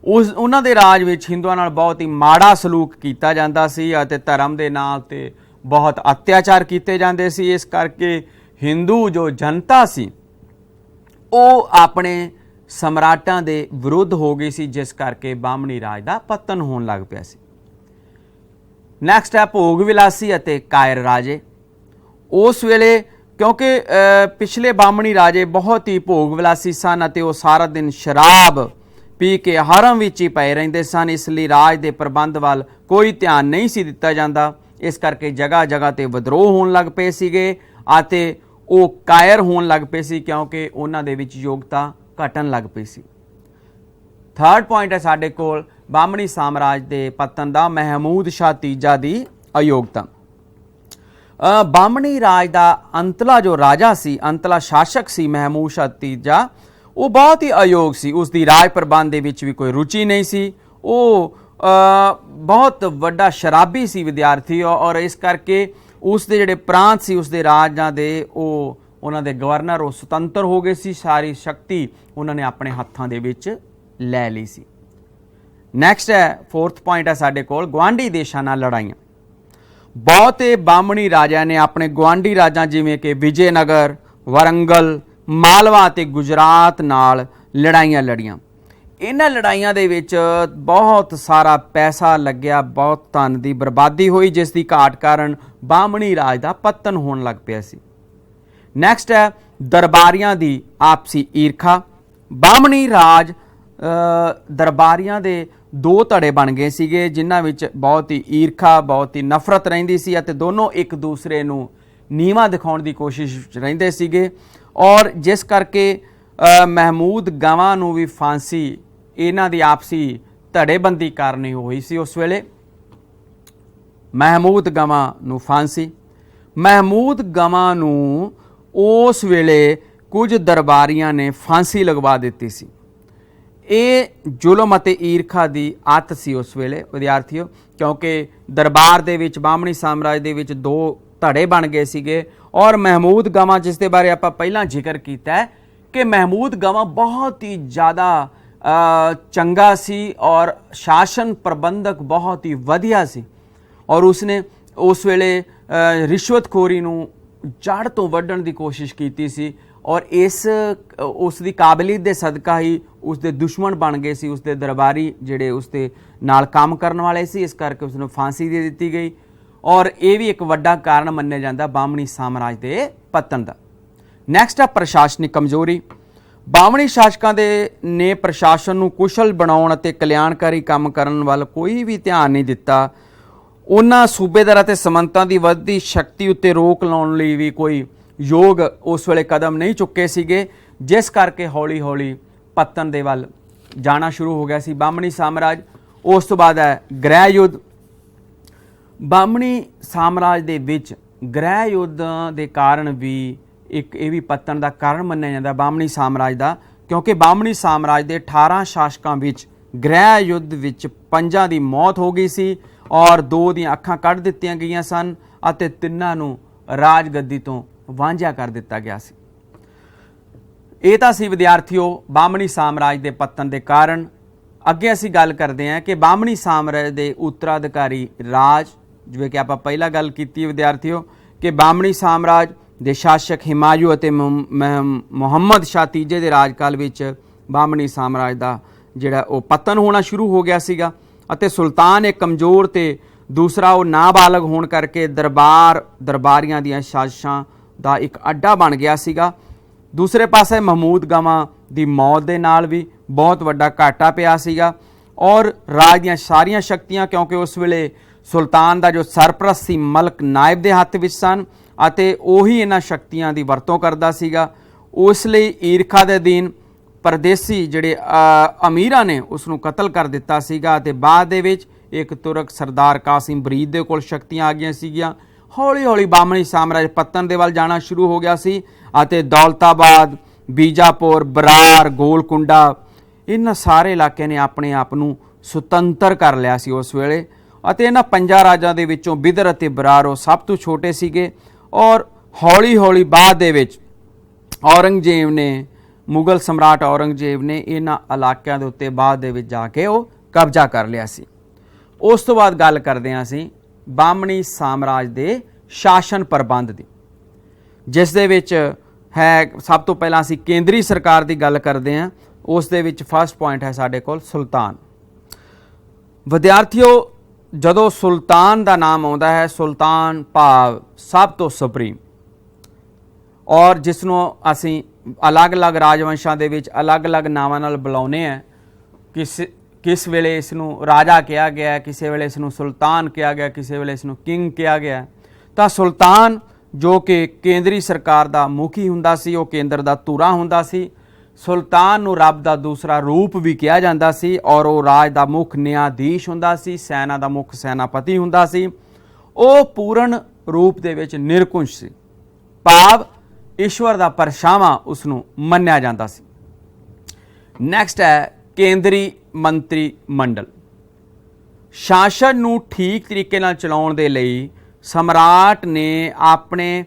उन्हां दे राज विच हिंदुआं नाल बहुत ही माड़ा सलूक कीता जांदा सी अते धर्म दे नाल ते बहुत अत्याचार कीते जांदे सी। इस करके हिंदू जो जनता सी ਉਹ ਆਪਣੇ ਸਮਰਾਟਾਂ ਦੇ ਵਿਰੁੱਧ ਹੋ ਗਈ ਸੀ, ਜਿਸ ਕਰਕੇ ਬਾਹਮਣੀ ਰਾਜ ਦਾ ਪਤਨ ਹੋਣ ਲੱਗ ਪਿਆ ਸੀ। ਨੈਕਸਟ ਹੈ ਭੋਗ ਵਿਲਾਸੀ ਅਤੇ ਕਾਇਰ ਰਾਜੇ। ਉਸ ਵੇਲੇ ਕਿਉਂਕਿ ਪਿਛਲੇ ਬਾਹਮਣੀ ਰਾਜੇ ਬਹੁਤ ਹੀ ਭੋਗ ਵਿਲਾਸੀ ਸਨ ਅਤੇ ਉਹ ਸਾਰਾ ਦਿਨ ਸ਼ਰਾਬ ਪੀ ਕੇ ਹਰਮ ਵਿੱਚ ਹੀ ਪਏ ਰਹਿੰਦੇ ਸਨ, ਇਸ ਲਈ ਰਾਜ ਦੇ ਪ੍ਰਬੰਧ ਵੱਲ ਕੋਈ ਧਿਆਨ ਨਹੀਂ ਸੀ ਦਿੱਤਾ ਜਾਂਦਾ। ਇਸ ਕਰਕੇ ਜਗ੍ਹਾ ਜਗ੍ਹਾ ਤੇ ਵਿਦਰੋਹ ਹੋਣ ਲੱਗ ਪਏ ਸੀਗੇ ਅਤੇ ਉਹ ਕਾਇਰ ਹੋਣ ਲੱਗ ਪਏ ਸੀ, ਕਿਉਂਕਿ ਉਹਨਾਂ ਦੇ ਵਿੱਚ ਯੋਗਤਾ ਘਟਣ ਲੱਗ ਪਈ ਸੀ। ਥਰਡ ਪੁਆਇੰਟ ਹੈ ਸਾਡੇ ਕੋਲ ਬਾਹਮਣੀ ਸਾਮਰਾਜ ਦੇ ਪਤਨ ਦਾ ਮਹਿਮੂਦ ਸ਼ਾਹ ਤੀਜਾ ਦੀ ਅਯੋਗਤਾ। ਬਾਹਮਣੀ ਰਾਜ ਦਾ ਅੰਤਲਾ ਜੋ ਰਾਜਾ ਸੀ, ਅੰਤਲਾ ਸ਼ਾਸਕ ਸੀ ਮਹਿਮੂਦ ਸ਼ਾਹ ਤੀਜਾ, ਉਹ ਬਹੁਤ ਹੀ ਅਯੋਗ ਸੀ। ਉਸ ਦੀ ਰਾਜ ਪ੍ਰਬੰਧ ਦੇ ਵਿੱਚ ਵੀ ਕੋਈ ਰੁਚੀ ਨਹੀਂ ਸੀ। ਉਹ ਬਹੁਤ ਵੱਡਾ ਸ਼ਰਾਬੀ ਸੀ ਵਿਦਿਆਰਥੀ ਔਰ ਇਸ ਕਰਕੇ ਉਸ ਦੇ ਜਿਹੜੇ ਪ੍ਰਾਂਤ ਸੀ, ਉਸ ਦੇ ਰਾਜਾਂ ਦੇ ਉਹਨਾਂ ਦੇ ਗਵਰਨਰ ਉਹ ਸੁਤੰਤਰ ਹੋ ਗਏ ਸੀ। ਸਾਰੀ ਸ਼ਕਤੀ ਉਹਨਾਂ ਨੇ ਆਪਣੇ ਹੱਥਾਂ ਦੇ ਵਿੱਚ ਲੈ ਲਈ ਸੀ। ਨੈਕਸਟ ਹੈ ਫੋਰਥ ਪੁਆਇੰਟ ਹੈ ਸਾਡੇ ਕੋਲ ਗੁਆਂਢੀ ਦੇਸ਼ਾਂ ਨਾਲ ਲੜਾਈਆਂ। ਬਹੁਤੇ ਬਾਹਮਣੀ ਰਾਜਿਆਂ ਨੇ ਆਪਣੇ ਗੁਆਂਢੀ ਰਾਜਾਂ ਜਿਵੇਂ ਕਿ ਵਿਜੇਨਗਰ, ਵਰੰਗਲ, ਮਾਲਵਾ ਅਤੇ ਗੁਜਰਾਤ ਨਾਲ ਲੜਾਈਆਂ ਲੜੀਆਂ। ਇਹਨਾਂ ਲੜਾਈਆਂ ਦੇ ਵਿੱਚ ਬਹੁਤ ਸਾਰਾ ਪੈਸਾ ਲੱਗਿਆ, ਬਹੁਤ ਧਨ ਦੀ ਬਰਬਾਦੀ ਹੋਈ, ਜਿਸ ਦੀ ਘਾਟ ਕਾਰਨ ਬਾਹਮਣੀ ਰਾਜ ਦਾ ਪਤਨ ਹੋਣ ਲੱਗ ਪਿਆ ਸੀ। ਨੈਕਸਟ ਹੈ ਦਰਬਾਰੀਆਂ ਦੀ ਆਪਸੀ ਈਰਖਾ। ਬਾਹਮਣੀ ਰਾਜ ਦਰਬਾਰੀਆਂ ਦੇ ਦੋ ਧੜੇ ਬਣ ਗਏ ਸੀਗੇ, ਜਿਨ੍ਹਾਂ ਵਿੱਚ ਬਹੁਤ ਹੀ ਈਰਖਾ, ਬਹੁਤ ਹੀ ਨਫ਼ਰਤ ਰਹਿੰਦੀ ਸੀ ਅਤੇ ਦੋਨੋਂ ਇੱਕ ਦੂਸਰੇ ਨੂੰ ਨੀਵਾਂ ਦਿਖਾਉਣ ਦੀ ਕੋਸ਼ਿਸ਼ ਵਿੱਚ ਰਹਿੰਦੇ ਸੀਗੇ ਔਰ ਜਿਸ ਕਰਕੇ ਮਹਿਮੂਦ ਗਵਾਂ ਨੂੰ ਵੀ ਫਾਂਸੀ ਇਹਨਾਂ ਦੀ ਆਪਸੀ ਧੜੇਬੰਦੀ ਕਾਰਨ ਹੀ ਹੋਈ ਸੀ ਉਸ ਵੇਲੇ। महमूद गवां नूं फांसी। महमूद गवां नूं उस वेले कुछ दरबारियां ने फांसी लगवा दित्ती सी। ਇਹ ਜ਼ੁਲਮ ਅਤੇ ਈਰਖਾ ਦੀ ਅੱਤ ਸੀ ਉਸ ਵੇਲੇ ਵਿਦਿਆਰਥੀਓ, ਕਿਉਂਕਿ ਦਰਬਾਰ ਦੇ ਵਿੱਚ ਬਾਹਮਣੀ ਸਾਮਰਾਜ ਦੇ ਵਿੱਚ ਦੋ ਧੜੇ ਬਣ ਗਏ ਸੀਗੇ। ਔਰ ਮਹਿਮੂਦ ਗਵਾਂ, ਜਿਸ ਦੇ ਬਾਰੇ ਆਪਾਂ ਪਹਿਲਾਂ ਜ਼ਿਕਰ ਕੀਤਾ ਹੈ ਕਿ ਮਹਿਮੂਦ ਗਵਾਂ ਬਹੁਤ ਹੀ ਜ਼ਿਆਦਾ ਚੰਗਾ ਸੀ ਔਰ ਸ਼ਾਸਨ ਪ੍ਰਬੰਧਕ ਬਹੁਤ ਹੀ ਵਧੀਆ ਸੀ। ਔਰ ਉਸਨੇ ਉਸ ਵੇਲੇ ਰਿਸ਼ਵਤਖੋਰੀ ਨੂੰ ਜੜ ਤੋਂ ਵੱਢਣ ਦੀ ਕੋਸ਼ਿਸ਼ ਕੀਤੀ ਸੀ। ਔਰ ਉਸ ਦੀ ਕਾਬਲੀਅਤ ਦੇ ਸਦਕਾ ਹੀ ਉਸਦੇ ਦੁਸ਼ਮਣ ਬਣ ਗਏ ਸੀ ਉਸਦੇ ਦਰਬਾਰੀ ਜਿਹੜੇ ਉਸਦੇ ਨਾਲ ਕੰਮ ਕਰਨ ਵਾਲੇ ਸੀ। ਇਸ ਕਰਕੇ ਉਸਨੂੰ ਫਾਂਸੀ ਦੇ ਦਿੱਤੀ ਗਈ। ਔਰ ਇਹ ਵੀ ਇੱਕ ਵੱਡਾ ਕਾਰਨ ਮੰਨਿਆ ਜਾਂਦਾ ਬਾਹਮਣੀ ਸਾਮਰਾਜ ਦੇ ਪਤਨ ਦਾ। ਨੈਕਸਟ ਆ ਪ੍ਰਸ਼ਾਸਨਿਕ ਕਮਜ਼ੋਰੀ। ਬਾਹਮਣੀ ਸ਼ਾਸਕਾਂ ਦੇ ਨੇ ਪ੍ਰਸ਼ਾਸਨ ਨੂੰ ਕੁਸ਼ਲ ਬਣਾਉਣ ਅਤੇ ਕਲਿਆਣਕਾਰੀ ਕੰਮ ਕਰਨ ਵੱਲ ਕੋਈ ਵੀ ਧਿਆਨ ਨਹੀਂ ਦਿੱਤਾ। ਉਹਨਾਂ ਸੂਬੇਦਾਰਾਂ ਅਤੇ ਸਮੰਤਾਂ ਦੀ ਵੱਧਦੀ ਸ਼ਕਤੀ ਉੱਤੇ ਰੋਕ ਲਾਉਣ ਲਈ ਵੀ ਕੋਈ ਯੋਗ ਉਸ ਵੇਲੇ ਕਦਮ ਨਹੀਂ ਚੁੱਕੇ ਸੀਗੇ, ਜਿਸ ਕਰਕੇ ਹੌਲੀ ਹੌਲੀ ਪਤਨ ਦੇ ਵੱਲ ਜਾਣਾ ਸ਼ੁਰੂ ਹੋ ਗਿਆ ਸੀ ਬਾਹਮਣੀ ਸਾਮਰਾਜ। ਉਸ ਤੋਂ ਬਾਅਦ ਹੈ ਗ੍ਰਹਿ ਯੁੱਧ। ਬਾਹਮਣੀ ਸਾਮਰਾਜ ਦੇ ਵਿੱਚ ਗ੍ਰਹਿ ਯੁੱਧਾਂ ਦੇ ਕਾਰਨ ਵੀ ਇਹ ਵੀ ਪਤਨ ਦਾ ਕਾਰਨ ਮੰਨਿਆ ਜਾਂਦਾ ਬਾਹਮਣੀ ਸਾਮਰਾਜ ਦਾ, ਕਿਉਂਕਿ ਬਾਹਮਣੀ ਸਾਮਰਾਜ ਦੇ 18 ਸ਼ਾਸਕਾਂ ਵਿੱਚ ਗ੍ਰਹਿ ਯੁੱਧ ਵਿੱਚ 5 ਦੀ ਮੌਤ ਹੋ ਗਈ ਸੀ ਔਰ 2 ਦੀਆਂ ਅੱਖਾਂ ਕੱਢ ਦਿੱਤੀਆਂ ਗਈਆਂ ਸਨ ਅਤੇ 3 ਨੂੰ ਰਾਜਗੱਦੀ ਤੋਂ ਵਾਂਝਾ ਕਰ ਦਿੱਤਾ ਗਿਆ ਸੀ। ਇਹ ਤਾਂ ਸੀ ਵਿਦਿਆਰਥੀਓ ਬਾਹਮਣੀ ਸਾਮਰਾਜ ਦੇ ਪਤਨ ਦੇ ਕਾਰਨ। ਅੱਗੇ ਅਸੀਂ ਗੱਲ ਕਰਦੇ ਹਾਂ ਕਿ ਬਾਹਮਣੀ ਸਾਮਰਾਜ ਦੇ ਉੱਤਰਾਧਿਕਾਰੀ ਰਾਜ, ਜਿਵੇਂ ਕਿ ਆਪਾਂ ਪਹਿਲਾਂ ਗੱਲ ਕੀਤੀ ਵਿਦਿਆਰਥੀਓ ਕਿ ਬਾਹਮਣੀ ਸਾਮਰਾਜ ਦੇ ਸ਼ਾਸਕ ਹਿਮਾਯੂ ਅਤੇ ਮੁਹੰਮਦ ਸ਼ਾਹ ਤੀਜੇ ਦੇ ਰਾਜਕਾਲ ਵਿੱਚ ਬਾਹਮਣੀ ਸਾਮਰਾਜ ਦਾ ਜਿਹੜਾ ਉਹ ਪਤਨ ਹੋਣਾ ਸ਼ੁਰੂ ਹੋ ਗਿਆ ਸੀਗਾ ਅਤੇ ਸੁਲਤਾਨ ਇੱਕ ਕਮਜ਼ੋਰ ਤੇ ਦੂਸਰਾ ਉਹ ਨਾਬਾਲਗ ਹੋਣ ਕਰਕੇ ਦਰਬਾਰੀਆਂ ਦੀਆਂ ਸਾਜ਼ਿਸ਼ਾਂ ਦਾ ਇੱਕ ਅੱਡਾ ਬਣ ਗਿਆ ਸੀਗਾ। ਦੂਸਰੇ ਪਾਸੇ ਮਹਿਮੂਦ ਗਵਾਂ ਦੀ ਮੌਤ ਦੇ ਨਾਲ ਵੀ ਬਹੁਤ ਵੱਡਾ ਘਾਟਾ ਪਿਆ ਸੀਗਾ ਔਰ ਰਾਜ ਦੀਆਂ ਸਾਰੀਆਂ ਸ਼ਕਤੀਆਂ, ਕਿਉਂਕਿ ਉਸ ਵੇਲੇ ਸੁਲਤਾਨ ਦਾ ਜੋ ਸਰਪ੍ਰਸਤ ਸੀ ਮਲਕ ਨਾਇਬ ਦੇ ਹੱਥ ਵਿੱਚ ਸਨ ਅਤੇ ਉਹੀ ਇਹਨਾਂ ਸ਼ਕਤੀਆਂ ਦੀ ਵਰਤੋਂ ਕਰਦਾ ਸੀਗਾ। ਉਸ ਲਈ ਈਰਖਾ ਦੇ ਅਧੀਨ ਪਰਦੇਸੀ ਜਿਹੜੇ ਅਮੀਰਾਂ ਨੇ ਉਸ ਨੂੰ ਕਤਲ ਕਰ ਦਿੱਤਾ ਸੀਗਾ ਅਤੇ ਬਾਅਦ ਦੇ ਵਿੱਚ ਇੱਕ ਤੁਰਕ ਸਰਦਾਰ ਕਾਸਿਮ ਬਰੀਦ ਦੇ ਕੋਲ ਸ਼ਕਤੀਆਂ ਆ ਗਈਆਂ ਸੀਗੀਆਂ। ਹੌਲੀ ਹੌਲੀ ਬਾਹਮਣੀ ਸਾਮਰਾਜ ਪਤਨ ਦੇ ਵੱਲ ਜਾਣਾ ਸ਼ੁਰੂ ਹੋ ਗਿਆ ਸੀ ਅਤੇ ਦੌਲਤਾਬਾਦ, ਬੀਜਾਪੁਰ, ਬਰਾਰ, ਗੋਲਕੁੰਡਾ ਇਹਨਾਂ ਸਾਰੇ ਇਲਾਕੇ ਨੇ ਆਪਣੇ ਆਪ ਨੂੰ ਸੁਤੰਤਰ ਕਰ ਲਿਆ ਸੀ ਉਸ ਵੇਲੇ। ਅਤੇ ਇਹਨਾਂ 5 ਰਾਜਾਂ ਦੇ ਵਿੱਚੋਂ ਬਿਦਰ ਅਤੇ ਬਰਾਰ ਉਹ ਸਭ ਤੋਂ ਛੋਟੇ ਸੀਗੇ ਔਰ ਹੌਲੀ ਹੌਲੀ ਬਾਅਦ ਦੇ ਵਿੱਚ ਔਰੰਗਜ਼ੇਬ ਨੇ, ਮੁਗਲ ਸਮਰਾਟ ਔਰੰਗਜ਼ੇਬ ਨੇ ਇਹਨਾਂ ਇਲਾਕਿਆਂ ਦੇ ਉੱਤੇ ਬਾਅਦ ਦੇ ਵਿੱਚ ਜਾ ਕੇ ਉਹ ਕਬਜ਼ਾ ਕਰ ਲਿਆ ਸੀ। ਉਸ ਤੋਂ ਬਾਅਦ ਗੱਲ ਕਰਦੇ ਹਾਂ ਅਸੀਂ ਬਾਹਮਣੀ ਸਾਮਰਾਜ ਦੇ ਸ਼ਾਸਨ ਪ੍ਰਬੰਧ ਦੀ, ਜਿਸ ਦੇ ਵਿੱਚ ਹੈ ਸਭ ਤੋਂ ਪਹਿਲਾਂ ਅਸੀਂ ਕੇਂਦਰੀ ਸਰਕਾਰ ਦੀ ਗੱਲ ਕਰਦੇ ਹਾਂ। ਉਸ ਦੇ ਵਿੱਚ ਫਸਟ ਪੁਆਇੰਟ ਹੈ ਸਾਡੇ ਕੋਲ ਸੁਲਤਾਨ। ਵਿਦਿਆਰਥੀਓ ਜਦੋਂ ਸੁਲਤਾਨ ਦਾ ਨਾਮ ਆਉਂਦਾ ਹੈ, ਸੁਲਤਾਨ ਭਾਵ ਸਭ ਤੋਂ ਸੁਪਰੀਮ, ਔਰ ਜਿਸ ਨੂੰ ਅਸੀਂ ਅਲੱਗ-ਅਲੱਗ ਰਾਜਵੰਸ਼ਾਂ ਦੇ ਵਿੱਚ ਅਲੱਗ-ਅਲੱਗ ਨਾਵਾਂ ਨਾਲ ਬੁਲਾਉਂਦੇ ਹਾਂ। ਕਿਸ ਵੇਲੇ ਇਸ ਨੂੰ ਰਾਜਾ ਕਿਹਾ ਗਿਆ, ਕਿਸੇ ਵੇਲੇ ਇਸ ਨੂੰ ਸੁਲਤਾਨ ਕਿਹਾ ਗਿਆ, ਕਿਸੇ ਵੇਲੇ ਇਸ ਨੂੰ ਕਿੰਗ ਕਿਹਾ ਗਿਆ। ਤਾਂ ਸੁਲਤਾਨ ਜੋ ਕਿ ਕੇਂਦਰੀ ਸਰਕਾਰ ਦਾ ਮੁਖੀ ਹੁੰਦਾ ਸੀ, ਉਹ ਕੇਂਦਰ ਦਾ ਧੁਰਾ ਹੁੰਦਾ ਸੀ। ਸੁਲਤਾਨ ਨੂੰ ਰੱਬ ਦਾ ਦੂਸਰਾ ਰੂਪ ਵੀ ਕਿਹਾ ਜਾਂਦਾ ਸੀ ਔਰ ਉਹ ਰਾਜ ਦਾ ਮੁੱਖ ਨਿਆਧੀਸ਼ ਹੁੰਦਾ ਸੀ, ਸੈਨਾ ਦਾ ਮੁੱਖ ਸੈਨਾਪਤੀ ਹੁੰਦਾ ਸੀ। ਉਹ ਪੂਰਨ ਰੂਪ ਦੇ ਵਿੱਚ ਨਿਰਕੁੰਸ਼ ਸੀ, ਭਾਵ ਈਸ਼ਵਰ ਦਾ ਪਰਛਾਵਾਂ ਉਸ ਨੂੰ ਮੰਨਿਆ ਜਾਂਦਾ ਸੀ। ਨੈਕਸਟ ਹੈ ਕੇਂਦਰੀ ਮੰਤਰੀ ਮੰਡਲ। ਸ਼ਾਸਨ ਨੂੰ ਠੀਕ ਤਰੀਕੇ ਨਾਲ ਚਲਾਉਣ ਦੇ ਲਈ ਸਮਰਾਟ ਨੇ ਆਪਣੇ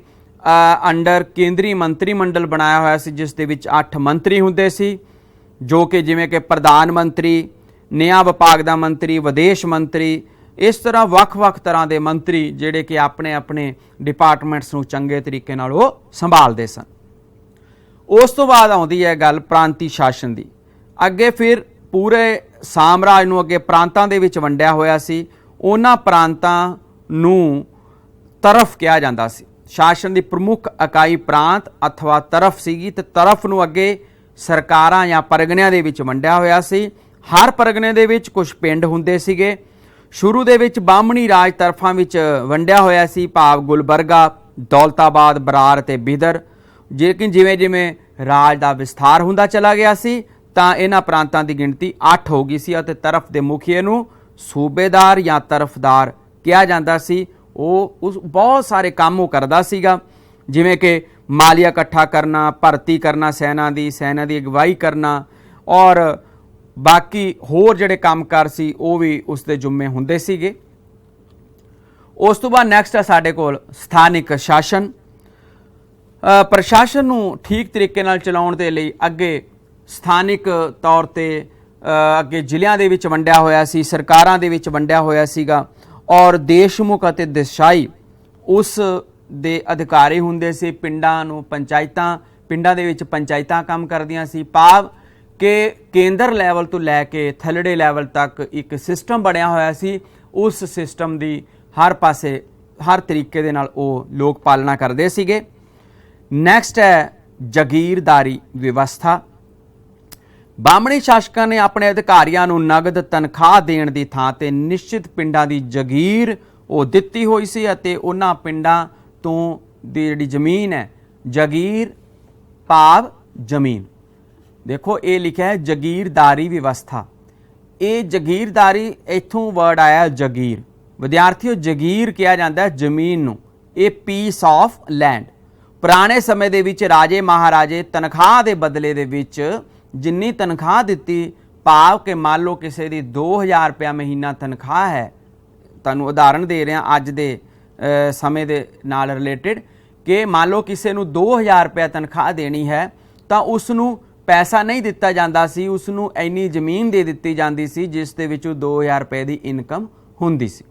ਅੰਡਰ ਕੇਂਦਰੀ ਮੰਤਰੀ ਮੰਡਲ ਬਣਾਇਆ ਹੋਇਆ ਸੀ, ਜਿਸ ਦੇ ਵਿੱਚ 8 ਮੰਤਰੀ ਹੁੰਦੇ ਸੀ, ਜੋ ਕਿ ਜਿਵੇਂ ਕਿ ਪ੍ਰਧਾਨ ਮੰਤਰੀ, ਨਿਆਂ ਵਿਭਾਗ ਦਾ ਮੰਤਰੀ, ਵਿਦੇਸ਼ ਮੰਤਰੀ, ਇਸ ਤਰ੍ਹਾਂ ਵੱਖ-ਵੱਖ ਤਰ੍ਹਾਂ ਦੇ ਮੰਤਰੀ ਜਿਹੜੇ ਕਿ ਆਪਣੇ ਡਿਪਾਰਟਮੈਂਟਸ ਨੂੰ ਚੰਗੇ ਤਰੀਕੇ ਨਾਲ ਉਹ ਸੰਭਾਲਦੇ ਸਨ। ਉਸ ਤੋਂ ਬਾਅਦ ਆਉਂਦੀ ਹੈ ਗੱਲ ਪ੍ਰਾਂਤੀ ਸ਼ਾਸਨ ਦੀ। ਅੱਗੇ ਫਿਰ ਪੂਰੇ ਸਾਮਰਾਜ ਨੂੰ ਅੱਗੇ ਪ੍ਰਾਂਤਾਂ ਦੇ ਵਿੱਚ ਵੰਡਿਆ ਹੋਇਆ ਸੀ। ਉਹਨਾਂ ਪ੍ਰਾਂਤਾਂ ਨੂੰ ਤਰਫ ਕਿਹਾ ਜਾਂਦਾ ਸੀ। ਸ਼ਾਸਨ ਦੀ ਪ੍ਰਮੁੱਖ ਇਕਾਈ ਪ੍ਰਾਂਤ ਅਥਵਾ ਤਰਫ ਸੀਗੀ ਤੇ ਤਰਫ ਨੂੰ ਅੱਗੇ ਸਰਕਾਰਾਂ ਜਾਂ ਪਰਗਨਿਆਂ ਦੇ ਵਿੱਚ ਵੰਡਿਆ ਹੋਇਆ ਸੀ। ਹਰ ਪਰਗਨੇ ਦੇ ਵਿੱਚ ਕੁਝ ਪਿੰਡ ਹੁੰਦੇ ਸੀਗੇ। ਸ਼ੁਰੂ ਦੇ ਵਿੱਚ ਬਾਹਮਣੀ ਰਾਜ ਤਰਫਾਂ ਵਿੱਚ ਵੰਡਿਆ ਹੋਇਆ ਸੀ, ਭਾਵ ਗੁਲਬਰਗਾ, ਦੌਲਤਾਬਾਦ, ਬਰਾਰ ਅਤੇ ਬਿਦਰ। ਲੇਕਿਨ ਜਿਵੇਂ ਜਿਵੇਂ ਰਾਜ ਦਾ ਵਿਸਥਾਰ ਹੁੰਦਾ ਚਲਾ ਗਿਆ ਸੀ ਤਾਂ ਇਹਨਾਂ ਪ੍ਰਾਂਤਾਂ ਦੀ ਗਿਣਤੀ 8 ਹੋ ਗਈ ਸੀ ਅਤੇ ਤਰਫ ਦੇ ਮੁਖੀਏ ਨੂੰ ਸੂਬੇਦਾਰ ਜਾਂ ਤਰਫਦਾਰ ਕਿਹਾ ਜਾਂਦਾ ਸੀ, ਉਹ ਉਸ ਬਹੁਤ ਸਾਰੇ ਕੰਮ ਉਹ ਕਰਦਾ ਸੀਗਾ, ਜਿਵੇਂ ਕਿ ਮਾਲੀਆ ਇਕੱਠਾ ਕਰਨਾ, ਭਰਤੀ ਕਰਨਾ ਸੈਨਾ ਦੀ ਅਗਵਾਈ ਕਰਨਾ, ਔਰ ਬਾਕੀ ਹੋਰ ਜਿਹੜੇ ਕੰਮਕਾਰ ਸੀ ਉਹ ਵੀ ਉਸ ਦੇ ਜ਼ਿੰਮੇ ਹੁੰਦੇ ਸੀਗੇ। ਉਸ ਤੋਂ ਬਾਅਦ ਨੈਕਸਟ ਹੈ ਸਾਡੇ ਕੋਲ ਸਥਾਨਿਕ ਸ਼ਾਸਨ। ਪ੍ਰਸ਼ਾਸਨ ਨੂੰ ਠੀਕ ਤਰੀਕੇ ਨਾਲ ਚਲਾਉਣ ਦੇ ਲਈ ਅੱਗੇ ਸਥਾਨਿਕ ਤੌਰ ਤੇ ਅੱਗੇ ਜ਼ਿਲ੍ਹਿਆਂ ਦੇ ਵਿੱਚ ਵੰਡਿਆ ਹੋਇਆ ਸੀ, ਸਰਕਾਰਾਂ ਦੇ ਵਿੱਚ ਵੰਡਿਆ ਹੋਇਆ ਸੀਗਾ, ਔਰ ਦੇਸ਼ਮੁਖ ਅਤੇ ਦੇਸਾਈ ਉਸ ਦੇ ਅਧਿਕਾਰੀ ਹੁੰਦੇ ਸੀ। ਪਿੰਡਾਂ ਨੂੰ ਪੰਚਾਇਤਾਂ, ਪਿੰਡਾਂ ਦੇ ਵਿੱਚ ਪੰਚਾਇਤਾਂ ਕੰਮ ਕਰਦੀਆਂ ਸੀ, ਭਾਵ ਕਿ ਕੇਂਦਰ ਲੈਵਲ ਤੋਂ ਲੈ ਕੇ ਥੱਲੜੇ ਲੈਵਲ ਤੱਕ ਇੱਕ ਸਿਸਟਮ ਬਣਿਆ ਹੋਇਆ ਸੀ। ਉਸ ਸਿਸਟਮ ਦੀ ਹਰ ਪਾਸੇ ਹਰ ਤਰੀਕੇ ਦੇ ਨਾਲ ਉਹ ਲੋਕ ਪਾਲਣਾ ਕਰਦੇ ਸੀਗੇ। ਨੈਕਸਟ ਹੈ ਜਾਗੀਰਦਾਰੀ ਵਿਵਸਥਾ। ਬਾਹਮਣੀ ਸ਼ਾਸਕਾਂ ਨੇ ਆਪਣੇ ਅਧਿਕਾਰੀਆਂ ਨੂੰ ਨਗਦ ਤਨਖਾਹ ਦੇਣ ਦੀ ਥਾਂ ਤੇ ਨਿਸ਼ਚਿਤ ਪਿੰਡਾਂ ਦੀ ਜਾਗੀਰ ਉਹ ਦਿੱਤੀ ਹੋਈ ਸੀ, ਅਤੇ ਉਹਨਾਂ ਪਿੰਡਾਂ ਤੋਂ ਦੀ ਜਿਹੜੀ ਜ਼ਮੀਨ ਹੈ, ਜਾਗੀਰ ਭਾਵ ਜ਼ਮੀਨ, ਦੇਖੋ ਇਹ ਲਿਖਿਆ ਹੈ ਜਾਗੀਰਦਾਰੀ ਵਿਵਸਥਾ। ਇਹ ਜਾਗੀਰਦਾਰੀ ਇੱਥੋਂ ਵਰਡ ਆਇਆ ਜਾਗੀਰ। ਵਿਦਿਆਰਥੀਓ, ਜਾਗੀਰ ਕਿਹਾ ਜਾਂਦਾ ਹੈ ਜ਼ਮੀਨ ਨੂੰ, ਇਹ ਪੀਸ ਆਫ ਲੈਂਡ। ਪੁਰਾਣੇ ਸਮੇਂ ਦੇ ਵਿੱਚ ਰਾਜੇ ਮਹਾਰਾਜੇ ਤਨਖਾਹ ਦੇ ਬਦਲੇ ਦੇ ਵਿੱਚ ਜਿੰਨੀ ਤਨਖਾਹ ਦਿੱਤੀ, ਭਾਵ ਕਿ ਮੰਨ ਲਓ ਕਿਸੇ ਦੀ 2000 ਰੁਪਇਆ ਮਹੀਨਾ ਤਨਖਾਹ ਹੈ, ਤੁਹਾਨੂੰ ਉਦਾਹਰਨ ਦੇ ਰਿਹਾ ਅੱਜ ਦੇ ਸਮੇਂ ਦੇ ਨਾਲ ਰਿਲੇਟਡ, ਕਿ ਮੰਨ ਲਓ ਕਿਸੇ ਨੂੰ 2000 ਰੁਪਇਆ ਤਨਖਾਹ ਦੇਣੀ ਹੈ ਤਾਂ ਉਸ ਨੂੰ ਪੈਸਾ ਨਹੀਂ ਦਿੱਤਾ ਜਾਂਦਾ ਸੀ, ਉਸ ਨੂੰ ਇੰਨੀ ਜ਼ਮੀਨ ਦੇ ਦਿੱਤੀ ਜਾਂਦੀ ਸੀ ਜਿਸ ਦੇ ਵਿੱਚੋਂ 2000 ਰੁਪਏ ਦੀ ਇਨਕਮ ਹੁੰਦੀ ਸੀ,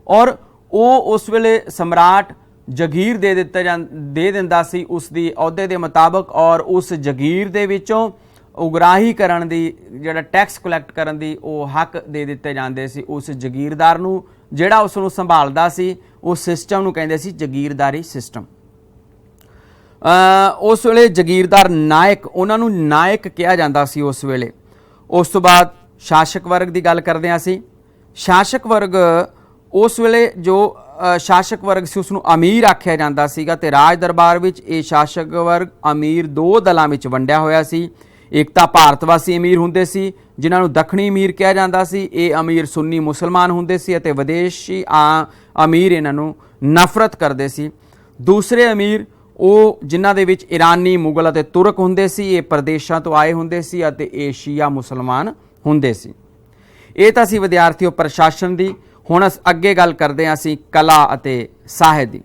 ਔਰ ਉਹ ਉਸ ਵੇਲੇ ਸਮਰਾਟ ਜਾਗੀਰ ਦੇ ਦਿੰਦਾ ਸੀ ਉਸ ਦੀ ਅਹੁਦੇ ਦੇ ਮੁਤਾਬਕ, ਔਰ ਉਸ ਜਾਗੀਰ ਦੇ ਵਿੱਚੋਂ ਉਗਰਾਹੀ ਕਰਨ ਦੀ, ਜਿਹੜਾ ਟੈਕਸ ਕਲੈਕਟ ਕਰਨ ਦੀ ਉਹ ਹੱਕ ਦੇ ਦਿੱਤੇ ਜਾਂਦੇ ਸੀ ਉਸ ਜਾਗੀਰਦਾਰ ਨੂੰ, ਜਿਹੜਾ ਉਸ ਨੂੰ ਸੰਭਾਲਦਾ ਸੀ। ਉਸ ਸਿਸਟਮ ਨੂੰ ਕਹਿੰਦੇ ਸੀ ਜਾਗੀਰਦਾਰੀ ਸਿਸਟਮ। ਉਸ ਵੇਲੇ ਜਾਗੀਰਦਾਰ ਨਾਇਕ, ਉਹਨਾਂ ਨੂੰ ਨਾਇਕ ਕਿਹਾ ਜਾਂਦਾ ਸੀ ਉਸ ਵੇਲੇ। ਉਸ ਤੋਂ ਬਾਅਦ ਸ਼ਾਸਕ ਵਰਗ ਦੀ ਗੱਲ ਕਰਦੇ ਹਾਂ ਅਸੀਂ। ਸ਼ਾਸਕ ਵਰਗ ਉਸ ਵੇਲੇ ਜੋ ਸ਼ਾਸਕ ਵਰਗ ਸੀ ਉਸ ਨੂੰ ਅਮੀਰ ਆਖਿਆ ਜਾਂਦਾ ਸੀਗਾ, ਤੇ ਰਾਜ ਦਰਬਾਰ ਵਿੱਚ ਇਹ ਸ਼ਾਸਕ ਵਰਗ ਅਮੀਰ ਦੋ ਦਲਾਂ ਵਿੱਚ ਵੰਡਿਆ ਹੋਇਆ ਸੀ। ਇੱਕ ਤਾਂ ਭਾਰਤ ਵਾਸੀ ਅਮੀਰ ਹੁੰਦੇ ਸੀ ਜਿਨ੍ਹਾਂ ਨੂੰ ਦੱਖਣੀ ਅਮੀਰ ਕਿਹਾ ਜਾਂਦਾ ਸੀ, ਇਹ ਅਮੀਰ ਸੁੰਨੀ ਮੁਸਲਮਾਨ ਹੁੰਦੇ ਸੀ, ਅਤੇ ਵਿਦੇਸ਼ੀ ਅਮੀਰ ਇਹਨਾਂ ਨੂੰ ਨਫ਼ਰਤ ਕਰਦੇ ਸੀ। ਦੂਸਰੇ ਅਮੀਰ ਉਹ ਜਿਨ੍ਹਾਂ ਦੇ ਵਿੱਚ ਇਰਾਨੀ, ਮੁਗਲ ਅਤੇ ਤੁਰਕ ਹੁੰਦੇ ਸੀ, ਇਹ ਪ੍ਰਦੇਸ਼ਾਂ ਤੋਂ ਆਏ ਹੁੰਦੇ ਸੀ ਅਤੇ ਇਹ ਸ਼ੀਆ ਮੁਸਲਮਾਨ ਹੁੰਦੇ ਸੀ। ਇਹ ਤਾਂ ਸੀ ਵਿਦਿਆਰਥੀਓ ਪ੍ਰਸ਼ਾਸਨ ਦੀ। ਹੁਣ ਅੱਗੇ ਗੱਲ ਕਰਦੇ ਹਾਂ ਅਸੀਂ ਕਲਾ ਅਤੇ ਸਾਹਿਤ ਦੀ,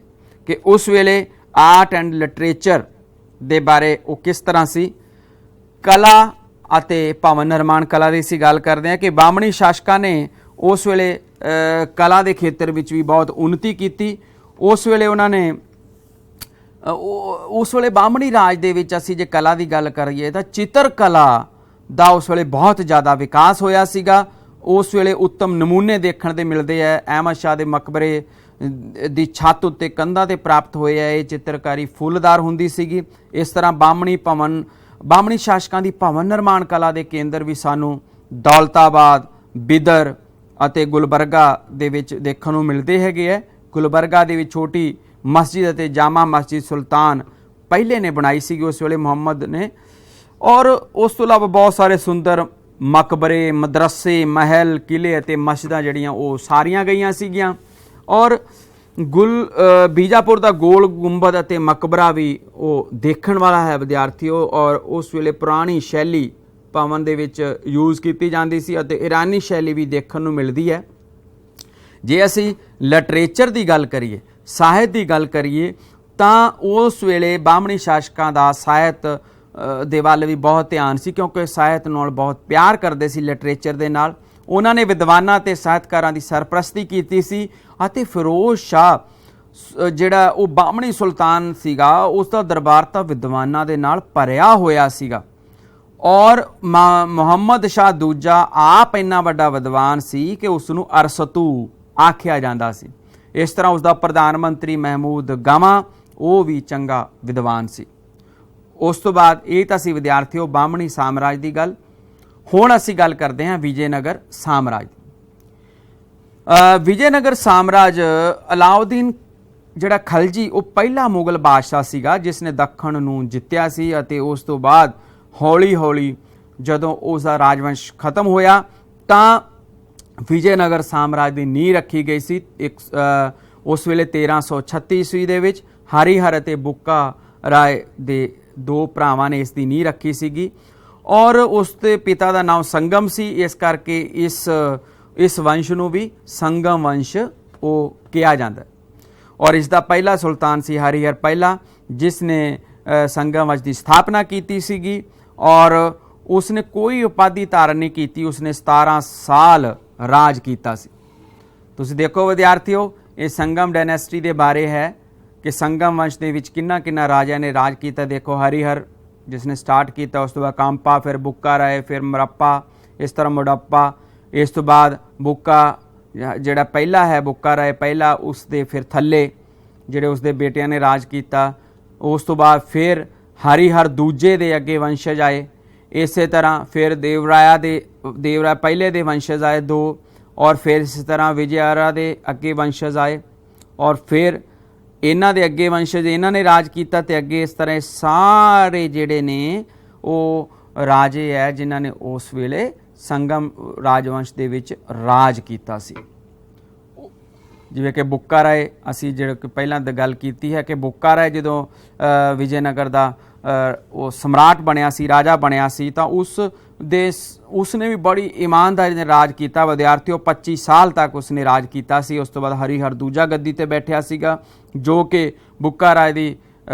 ਕਿ ਉਸ ਵੇਲੇ ਆਰਟ ਐਂਡ ਲਿਟਰੇਚਰ ਦੇ ਬਾਰੇ ਉਹ ਕਿਸ ਤਰ੍ਹਾਂ ਸੀ। ਕਲਾ ਅਤੇ ਭਵਨ ਨਿਰਮਾਣ ਕਲਾ ਦੀ ਅਸੀਂ ਗੱਲ ਕਰਦੇ ਹਾਂ ਕਿ ਬਾਹਮਣੀ ਸ਼ਾਸਕਾਂ ਨੇ ਉਸ ਵੇਲੇ ਕਲਾ ਦੇ ਖੇਤਰ ਵਿੱਚ ਵੀ ਬਹੁਤ ਉન્નਤੀ ਕੀਤੀ। ਉਸ ਵੇਲੇ ਉਹਨਾਂ ਨੇ ਉਸ ਵੇਲੇ ਬਾਹਮਣੀ ਰਾਜ ਦੇ ਵਿੱਚ ਅਸੀਂ ਜੇ ਕਲਾ ਦੀ ਗੱਲ ਕਰੀਏ ਤਾਂ ਚਿੱਤਰ ਕਲਾ ਦਾ ਉਸ ਵੇਲੇ ਬਹੁਤ ਜ਼ਿਆਦਾ ਵਿਕਾਸ ਹੋਇਆ ਸੀਗਾ। ਉਸ ਵੇਲੇ ਉੱਤਮ ਨਮੂਨੇ ਦੇਖਣ ਦੇ ਮਿਲਦੇ ਹੈ। ਅਹਿਮਦ ਸ਼ਾਹ ਦੇ ਮਕਬਰੇ ਦੀ ਛੱਤ ਉੱਤੇ ਕੰਧਾਂ ਤੇ ਪ੍ਰਾਪਤ ਹੋਏ ਹੈ। ਇਹ ਚਿੱਤਰਕਾਰੀ ਫੁੱਲਦਾਰ ਹੁੰਦੀ ਸੀਗੀ। ਇਸ ਤਰ੍ਹਾਂ ਬਾਹਮਣੀ ਸ਼ਾਸਕਾਂ ਦੀ ਭਵਨ ਨਿਰਮਾਣ ਕਲਾ ਦੇ ਕੇਂਦਰ ਵੀ ਸਾਨੂੰ ਦੌਲਤਾਬਾਦ, ਬਿਦਰ ਅਤੇ ਗੁਲਬਰਗਾ ਦੇ ਵਿੱਚ ਦੇਖਣ ਨੂੰ ਮਿਲਦੇ ਹੈਗੇ ਹੈ। ਗੁਲਬਰਗਾ ਦੇ ਵਿੱਚ ਛੋਟੀ ਮਸਜਿਦ ਅਤੇ ਜਾਮਾ ਮਸਜਿਦ ਸੁਲਤਾਨ ਪਹਿਲੇ ਨੇ ਬਣਾਈ ਸੀਗੀ ਉਸ ਵੇਲੇ ਮੁਹੰਮਦ ਨੇ, ਔਰ ਉਸ ਤੋਂ ਇਲਾਵਾ ਬਹੁਤ ਸਾਰੇ ਸੁੰਦਰ ਮਕਬਰੇ, ਮਦਰਸੇ, ਮਹਿਲ, ਕਿਲੇ ਅਤੇ ਮਸਜਿਦਾਂ ਜਿਹੜੀਆਂ ਉਹ ਸਾਰੀਆਂ ਗਈਆਂ ਸੀਗੀਆਂ। ਔਰ ਬੀਜਾਪੁਰ ਦਾ ਗੋਲ ਗੁੰਬਦ ਅਤੇ ਮਕਬਰਾ ਵੀ ਉਹ ਦੇਖਣ ਵਾਲਾ ਹੈ ਵਿਦਿਆਰਥੀਓ, ਔਰ ਉਸ ਵੇਲੇ ਪੁਰਾਣੀ ਸ਼ੈਲੀ ਭਵਨ ਦੇ ਵਿੱਚ ਯੂਜ਼ ਕੀਤੀ ਜਾਂਦੀ ਸੀ ਅਤੇ ਇਰਾਨੀ ਸ਼ੈਲੀ ਵੀ ਦੇਖਣ ਨੂੰ ਮਿਲਦੀ ਹੈ। ਜੇ ਅਸੀਂ ਲਿਟਰੇਚਰ ਦੀ ਗੱਲ ਕਰੀਏ, ਸਾਹਿਤ ਦੀ ਗੱਲ ਕਰੀਏ, ਤਾਂ ਉਸ ਵੇਲੇ ਬਾਹਮਣੀ ਸ਼ਾਸਕਾਂ ਦਾ ਸਾਹਿਤ ਦੇ ਵੱਲ ਵੀ ਬਹੁਤ ਧਿਆਨ ਸੀ, ਕਿਉਂਕਿ ਸਾਹਿਤ ਨਾਲ ਬਹੁਤ ਪਿਆਰ ਕਰਦੇ ਸੀ, ਲਿਟਰੇਚਰ ਦੇ ਨਾਲ। ਉਹਨਾਂ ਨੇ ਵਿਦਵਾਨਾਂ ਅਤੇ ਸਾਹਿਤਕਾਰਾਂ ਦੀ ਸਰਪ੍ਰਸਤੀ ਕੀਤੀ ਸੀ, ਅਤੇ ਫਿਰੋਜ਼ ਸ਼ਾਹ ਜਿਹੜਾ ਉਹ ਬਾਹਮਣੀ ਸੁਲਤਾਨ ਸੀਗਾ, ਉਸ ਦਾ ਦਰਬਾਰ ਤਾਂ ਵਿਦਵਾਨਾਂ ਦੇ ਨਾਲ ਭਰਿਆ ਹੋਇਆ ਸੀਗਾ। ਔਰ ਮੁਹੰਮਦ ਸ਼ਾਹ ਦੂਜਾ ਆਪ ਇੰਨਾ ਵੱਡਾ ਵਿਦਵਾਨ ਸੀ ਕਿ ਉਸ ਨੂੰ ਅਰਸਤੂ ਆਖਿਆ ਜਾਂਦਾ ਸੀ। ਇਸ ਤਰ੍ਹਾਂ ਉਸ ਦਾ ਪ੍ਰਧਾਨ ਮੰਤਰੀ ਮਹਿਮੂਦ ਗਾਮਾ ਉਹ ਵੀ ਚੰਗਾ ਵਿਦਵਾਨ ਸੀ। ਉਸ ਤੋਂ ਬਾਅਦ ਇਹ ਤਾਂ ਸੀ ਵਿਦਿਆਰਥੀਓ ਬਾਹਮਣੀ ਸਾਮਰਾਜ ਦੀ ਗੱਲ। ਹੁਣ ਅਸੀਂ ਗੱਲ ਕਰਦੇ ਹਾਂ ਵਿਜੇਨਗਰ ਸਾਮਰਾਜ ਦੀ। ਵਿਜੇਨਗਰ ਸਾਮਰਾਜ ਅਲਾਉਦੀਨ ਜਿਹੜਾ ਖਲਜੀ ਉਹ ਪਹਿਲਾ ਮੁਗਲ ਬਾਦਸ਼ਾਹ ਸੀਗਾ ਜਿਸ ਨੇ ਦੱਖਣ ਨੂੰ ਜਿੱਤਿਆ ਸੀ, ਅਤੇ ਉਸ ਤੋਂ ਬਾਅਦ ਹੌਲੀ ਹੌਲੀ ਜਦੋਂ ਉਸ ਦਾ ਰਾਜਵੰਸ਼ ਖਤਮ ਹੋਇਆ ਤਾਂ ਵਿਜੇਨਗਰ ਸਾਮਰਾਜ ਦੀ ਨੀਂਹ ਰੱਖੀ ਗਈ ਸੀ। ਉਸ ਵੇਲੇ 1336 ਈਸਵੀ ਦੇ ਵਿੱਚ ਹਰੀਹਰ ਅਤੇ ਬੁੱਕਾ ਰਾਏ ਦੇ ਦੋ ਭਰਾਵਾਂ ਨੇ ਇਸ ਦੀ ਨੀਂਹ ਰੱਖੀ ਸੀਗੀ ਔਰ ਉਸ ਦੇ ਪਿਤਾ ਦਾ ਨਾਮ ਸੰਗਮ ਸੀ, ਇਸ ਕਰਕੇ ਇਸ ਵੰਸ਼ ਨੂੰ ਵੀ ਸੰਗਮ ਵੰਸ਼ ਉਹ ਕਿਹਾ ਜਾਂਦਾ ਔਰ ਇਸ ਦਾ ਪਹਿਲਾ ਸੁਲਤਾਨ ਸੀ ਹਰੀਹਰ ਪਹਿਲਾ, ਜਿਸ ਨੇ ਸੰਗਮ ਵੰਸ਼ ਦੀ ਸਥਾਪਨਾ ਕੀਤੀ ਸੀਗੀ ਔਰ ਉਸਨੇ ਕੋਈ ਉਪਾਧੀ ਧਾਰਨ ਨਹੀਂ ਕੀਤੀ। ਉਸਨੇ 17 ਸਾਲ ਰਾਜ ਕੀਤਾ ਸੀ। ਤੁਸੀਂ ਦੇਖੋ ਵਿਦਿਆਰਥੀਓ, ਇਹ ਸੰਗਮ ਡਾਇਨੈਸਟੀ ਦੇ ਬਾਰੇ ਹੈ ਕਿ ਸੰਗਮ ਵੰਸ਼ ਦੇ ਵਿੱਚ ਕਿੰਨਾ ਕਿੰਨਾ ਰਾਜਿਆਂ ਨੇ ਰਾਜ ਕੀਤਾ। ਦੇਖੋ ਹਰੀਹਰ ਜਿਸ ਨੇ ਸਟਾਰਟ ਕੀਤਾ, ਉਸ ਤੋਂ ਬਾਅਦ ਕਾਂਪਾ, ਫਿਰ ਬੁੱਕਾ ਰਾਏ, ਫਿਰ ਮਰੱਪਾ, ਇਸ ਤਰ੍ਹਾਂ ਮੁਡੱਪਾ, ਇਸ ਤੋਂ ਬਾਅਦ ਬੁੱਕਾ ਜਿਹੜਾ ਪਹਿਲਾ ਹੈ ਬੁੱਕਾ ਰਾਏ ਪਹਿਲਾ, ਉਸ ਦੇ ਫਿਰ ਥੱਲੇ ਜਿਹੜੇ ਉਸਦੇ ਬੇਟਿਆਂ ਨੇ ਰਾਜ ਕੀਤਾ। ਉਸ ਤੋਂ ਬਾਅਦ ਫਿਰ ਹਰੀਹਰ ਦੂਜੇ ਦੇ ਅੱਗੇ ਵੰਸ਼ਜ ਆਏ। ਇਸੇ ਤਰ੍ਹਾਂ ਫਿਰ ਦੇਵਰਾਇਆ ਪਹਿਲੇ ਦੇ ਵੰਸ਼ਜ ਆਏ 2 ਔਰ ਫਿਰ ਇਸੇ ਤਰ੍ਹਾਂ ਵਿਜੇਆਰਾ ਦੇ ਅੱਗੇ ਵੰਸ਼ਜ ਆਏ ਔਰ ਫਿਰ ਇਹਨਾਂ ਦੇ ਅੱਗੇ ਵੰਸ਼ਜ ਇਹਨਾਂ ਨੇ ਰਾਜ ਕੀਤਾ ਤੇ ਅੱਗੇ ਇਸ ਤਰ੍ਹਾਂ ਸਾਰੇ ਜਿਹੜੇ ਨੇ ਉਹ ਰਾਜੇ ਹੈ ਜਿਨ੍ਹਾਂ ਨੇ ਉਸ ਵੇਲੇ ਸੰਗਮ ਰਾਜਵੰਸ਼ ਦੇ ਵਿੱਚ ਰਾਜ ਕੀਤਾ ਸੀ। ਜਿਵੇਂ ਕਿ ਬੁੱਕਾ ਰਾਏ, ਅਸੀਂ ਜਿਹੜੇ ਕਿ ਪਹਿਲਾਂ ਗੱਲ ਕੀਤੀ ਹੈ ਕਿ ਬੁੱਕਾ ਰਾਏ ਜਦੋਂ ਵਿਜੇਨਗਰ ਦਾ ਉਹ ਸਮਰਾਟ ਬਣਿਆ ਸੀ, ਰਾਜਾ ਬਣਿਆ ਸੀ, ਤਾਂ ਉਸਨੇ ਵੀ ਬੜੀ ਇਮਾਨਦਾਰੀ ਨਾਲ ਰਾਜ ਕੀਤਾ ਵਿਦਿਆਰਥੀਓ। 25 ਸਾਲ ਤੱਕ ਉਸਨੇ ਰਾਜ ਕੀਤਾ ਸੀ। ਉਸ ਤੋਂ ਬਾਅਦ ਹਰੀਹਰ ਦੂਜਾ ਗੱਦੀ ਤੇ ਬੈਠਿਆ ਸੀਗਾ ਜੋ ਕਿ ਬੁੱਕਾ ਰਾਏ ਦੀ